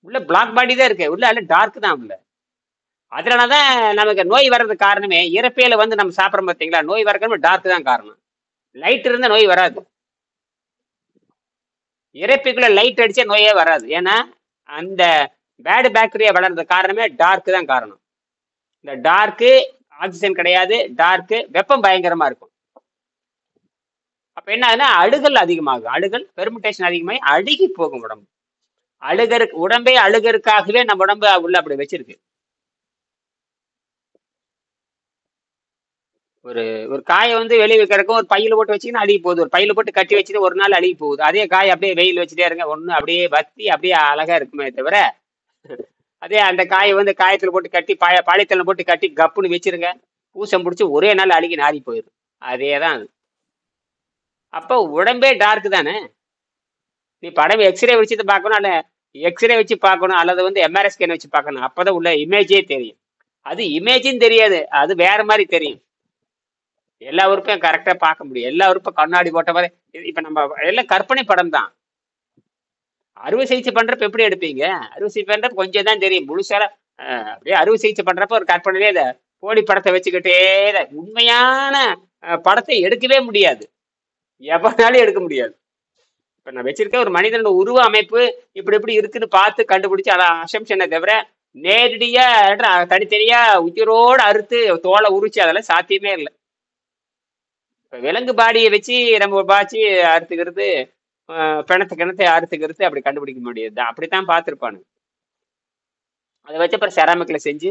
உள்ள பிளாக் பாடி தான் இருக்கு. உள்ள அல்ல டார்க் தான் உள்ள. அதனாலதான் நமக்கு நோய் வர்றதுக்கு காரணமே இறப்பையில வந்து நம்ம சாப்பிட்றோம் பார்த்தீங்களா, நோய் வர்றதுக்கு டார்க் தான் காரணம். லைட் இருந்தா நோய் வராது. இறப்பைக்குள்ள லைட் அடிச்சா நோயே வராது. ஏன்னா அந்த பேடு பாக்டீரியா வளர்றது காரணமே டார்க் தான் காரணம். இந்த டார்க்கு ஆக்சிஜன் கிடையாது. டார்க்கு வெப்பம் பயங்கரமா இருக்கும். அப்ப என்ன ஆகுதுன்னா அழுகல் அதிகமாகும். அழுகல் பெர்முடேஷன் அதிகமாகி அழுகி போகும் உடம்பு. உடம்பே அழுகருக்காகவே நம்ம உடம்பு உள்ள அப்படி வச்சிருக்கு. ஒரு காயை வந்து வெளியே வைக்கிறக்கும் ஒரு பையில போட்டு வச்சுக்கின்னு அழுகி போகுது. ஒரு பையில போட்டு கட்டி வச்சுட்டு ஒரு நாள் அழுகி போகுது. அதே காய் அப்படியே வெயில் வச்சுட்டே இருங்க, ஒண்ணு அப்படியே வத்தி அப்படியே அழகா இருக்குமே தவிர, அதே அந்த காயை வந்து காயத்துல போட்டு கட்டி பாலித்தலை போட்டு கட்டி கப்புன்னு வச்சிருங்க, பூசம் பிடிச்சி ஒரே நாள் அழுகி நாரி போயிடும். அதே தான் அது. அப்போ உடம்பே டார்க் தானே. நீ படம் எக்ஸ்ரே வச்சு பார்க்கணும், அல்ல எக்ஸ்ரே வச்சு பார்க்கணும், அல்லது வந்து எம்ஆர்ஐ ஸ்கேன் வச்சு பார்க்கணும். அப்பதான் உள்ள இமேஜே தெரியும். அது இமேஜும் தெரியாது, அது வேற மாதிரி தெரியும். எல்லா உறுப்பையும் கரெக்டா பார்க்க முடியும். எல்லா உறுப்பும் கண்ணாடி போட்ட மாதிரி. இப்ப நம்ம எல்லாம் கற்பனை படம் தான். அறுவை சிகிச்சை பண்றப்ப எப்படி எடுப்பீங்க? அறுவை சிகிச்சை பண்றப்ப கொஞ்சம் தான் தெரியும். முழுசார அப்படியே அறுவை சிகிச்சை பண்றப்ப ஒரு கற்பனையிலே இந்த போலி படத்தை வச்சுக்கிட்டே உண்மையான படத்தை எடுக்கவே முடியாது. எவனாலும் எடுக்க முடியாது. இப்ப நான் வச்சிருக்க ஒரு மனிதனோட உருவ அமைப்பு இப்படி எப்படி இருக்குன்னு பார்த்து கண்டுபிடிச்சு அதை அசம்ஷனை தவிர நேரடியா தனித்தனியா உயிரோடு அறுத்து தோலை உரிச்சு அதெல்லாம் சாத்தியமே இல்லை. இப்ப விலங்கு பாடியை வச்சு நம்ம பாய்ச்சி அறுத்துக்கிறது, கிணத்தை அறுத்துக்கிறது அப்படி கண்டுபிடிக்க முடியாது. அப்படித்தான் பார்த்துருப்பானுங்க. அதை வச்சு அப்புறம் செராமிக்ல செஞ்சு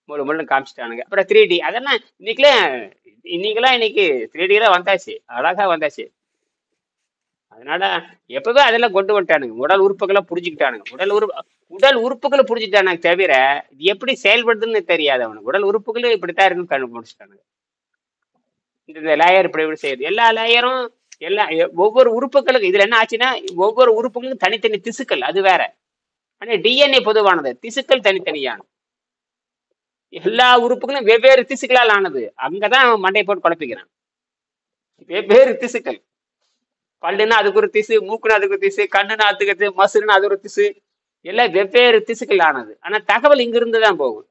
முழு காமிச்சிட்டானுங்க. அப்புறம் 3D அதெல்லாம் இன்னைக்கு 3D வந்தாச்சு, அழகா வந்தாச்சு. அதனால எப்பவே அதெல்லாம் கொண்டு வந்துட்டானுங்க. உடல் உறுப்புகளை புரிஞ்சுக்கிட்டானுங்க. உடல் உறுப்புகளை புரிஞ்சுட்டானுங்க தவிர இது எப்படி செயல்படுதுன்னு தெரியாது அவனுக்கு. உடல் உறுப்புகளும் இப்படித்தான் இருக்குன்னு கண்டுபிடிச்சிட்டானுங்க. இந்த லேயர் இப்படி இப்படி செய்யுது. எல்லா லேயரும் ஒவ்வொரு உறுப்புகளுக்கும் இதுல என்ன ஆச்சுன்னா ஒவ்வொரு உறுப்புகளுக்கும் தனித்தனி திசுக்கள், அது வேற. ஆனா டிஎன்ஏ பொதுவானது, திசுக்கள் தனித்தனியானது. எல்லா உறுப்புகளும் வெவ்வேறு திசுக்களால் ஆனது. அங்கதான் அவன் மண்டையை போட்டு குழப்பிக்கிறான். வெவ்வேறு திசுக்கள். பல்லுன்னா அதுக்கு ஒரு திசு, மூக்குன்னா அதுக்கு ஒரு திசு, கண்ணுன்னா அதுக்கு திசு, மசுன்னா அது ஒரு திசு. எல்லாம் வெவ்வேறு திசுக்கள் ஆனது. ஆனா தகவல் இங்கிருந்து தான் போகும்.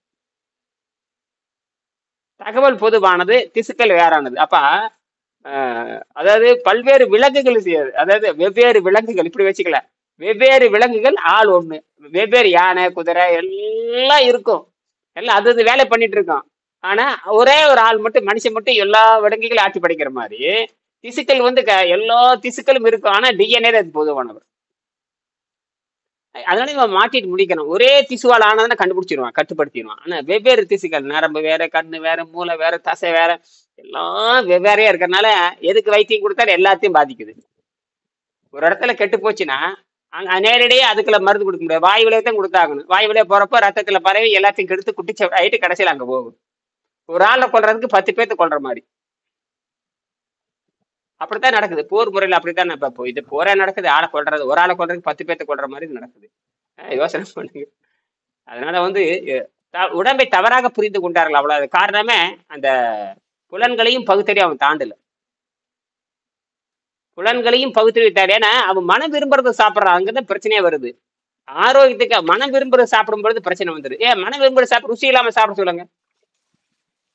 தகவல் பொதுவானது, திசுக்கள் வேறானது. அப்ப அதாவது பல்வேறு விலங்குகள், அதாவது வெவ்வேறு விலங்குகள் இப்படி வச்சுக்கல. வெவ்வேறு விலங்குகள் ஆள் ஒண்ணு, வெவ்வேறு யானை குதிரை எல்லாம் இருக்கும், எல்லாம் அது வேலை பண்ணிட்டு இருக்கோம். ஆனா ஒரே ஒரு ஆள் மட்டும், மனுஷன் மட்டும் எல்லா விலங்குகளும் ஆட்சி படைக்கிற மாதிரி திசுக்கள் வந்து எல்லா திசுக்களும் இருக்கும். ஆனா டிஎன்ஏ அது பொதுவானவர். அதனால இவன் மாட்டிட்டு முடிக்கணும். ஒரே திசுவால் ஆனதுன்னா கண்டுபிடிச்சிருவான், கட்டுப்படுத்திடுவான். ஆனா வெவ்வேறு திசுக்கள், நரம்பு வேற, கண்ணு வேற, மூளை வேற, தசை வேற, எல்லாம் வெவ்வேறையா இருக்கிறதுனால எதுக்கு வைத்தியம் கொடுத்தாலும் எல்லாத்தையும் பாதிக்குது. ஒரு இடத்துல கெட்டு போச்சுன்னா அங்க நேரடியே அதுக்குள்ள மருந்து கொடுக்க முடியாது, வாயுவிலே தான் கொடுத்தாகணும். வாயுவிலே போறப்போ ரத்தத்துல பரவி எல்லாத்தையும் கெடுத்து குட்டிச்ச ஆயிட்டு கடைசியில் அங்க போகும். ஒரு ஆளை கொள்றதுக்கு 10 பேர்த்து கொள்ற மாதிரி. அப்படித்தான் நடக்குது போர் முறையில். அப்படித்தான் இப்போ இது போரே நடக்குது. ஆளை கொள்றது, ஒரு ஆளை கொள்றதுக்கு 10 பேர்த்து கொள்ற மாதிரி நடக்குது. யோசனை பண்ணுங்க. அதனால வந்து உடம்பை தவறாக புரிந்து கொண்டார்கள். அவ்வளவு காரணமே அந்த புலன்களையும் பகுத்தறி அவன் தாண்டல. புலன்களையும் பகுத்தறிவித்தார். ஏன்னா அவன் மனம் விரும்புறதை சாப்பிட்றான். அங்கதான் பிரச்சனையே வருது. ஆரோக்கியத்துக்கு மனம் விரும்புறது சாப்பிடும் பொழுது பிரச்சனை வந்துடுது. ஏன் மனம் விரும்புறது சாப்பிட ருசி இல்லாம சாப்பிட சொல்லுங்க.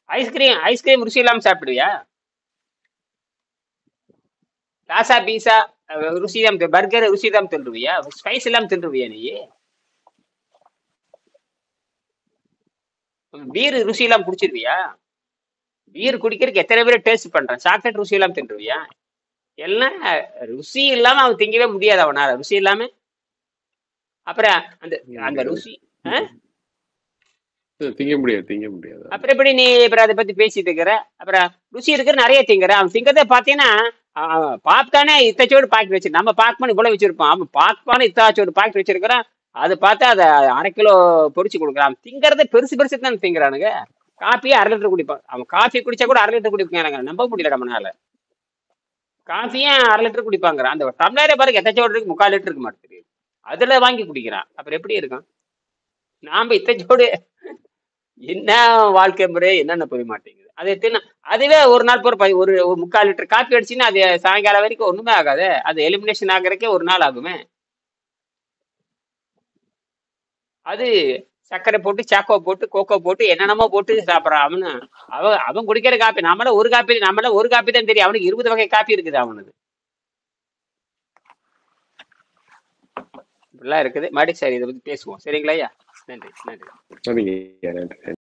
ஐஸ்கிரீம் ருசி இல்லாம சாப்பிடுவியா? லாசா பீஸா ருசிதாம் பர்கர் ருசிதாம் தின்றுவியா? ஸ்பைஸ் எல்லாம் தின்றுவியா நீ? பீர் ருசி எல்லாம் குடிச்சிருவியா? பீர் குடிக்கிறதுக்கு எத்தனை பேர் டேஸ்ட் பண்றான்? சாக்லேட் ருசி எல்லாம் தின்றுவியா? எல்லாம் ருசி இல்லாம அவன் திங்கவே முடியாது அவனால. ருசி இல்லாம அப்புறம் அந்த அந்த முடியாது. ருசி ஆ? திங்க முடியாது. அப்புறம் எப்படி நீ அப்புறம் அதை பத்தி பேசிட்டு இருக்கிற? அப்புறம் ருசி இருக்கிற நிறைய திங்கிற. அவன் திங்கறதை பாத்தீங்கன்னா பாப்கார்னே இத்தச்சோடு பாக்கெட் வச்சு நம்ம பாப்கார்ன் இவ்வளவு வச்சிருப்பான். அவன் பாப்கார்ன் இத்தாச்சோடு பாக்கெட் வச்சிருக்கிறான். அதை பார்த்தா அதை 1/2 கிலோ பொரிச்சு கொடுக்குறான். திங்கறதை பெருசு பெருசு தான் திங்கிறானுங்க. காப்பியே 1/2 லிட்டர் குடிப்பான். அவன் காஃபி குடிச்சா கூட 1/2 லிட்டர் குடிப்பாங்க. நம்ப முடியல நம்மளால. காஃபியே 1/2 லிட்டர் குடிப்பாங்கிறான். அந்த டம்ளரே பாருங்க எத்தச்சோடு இருக்கு, 3/4 லிட்டர் இருக்கு மாட்டேங்குது. அதுல வாங்கி குடிக்கிறான். அப்புறம் எப்படி இருக்கும்? நாம இத்தச்சோடு என்ன வாழ்க்கை முறை என்னென்ன போய் மாட்டேங்குது. அது எத்தனை அதுவே ஒரு நாள் போற ஒரு 3/4 லிட்டர் காப்பி அடிச்சுன்னா அது சாயங்காலம் வரைக்கும் ஒண்ணுமே ஆகாது. அது எலிமினேஷன் ஆகிறதுக்கே ஒரு நாள் ஆகுமே. அது சர்க்கரை போட்டு சாக்கோ போட்டு கோகோ போட்டு என்னென்னமோ போட்டு சாப்பிட்றான். அவன் குடிக்கிற காப்பி நம்மள ஒரு காப்பி தான் தெரியும். அவனுக்கு 20 வகை காப்பி இருக்குது அவனுக்கு. இப்படிலாம் இருக்குது. மறுபடியும் சரி, இதை பத்தி பேசுவோம். சரிங்களா ஐயா? நன்றி. சரிங்க.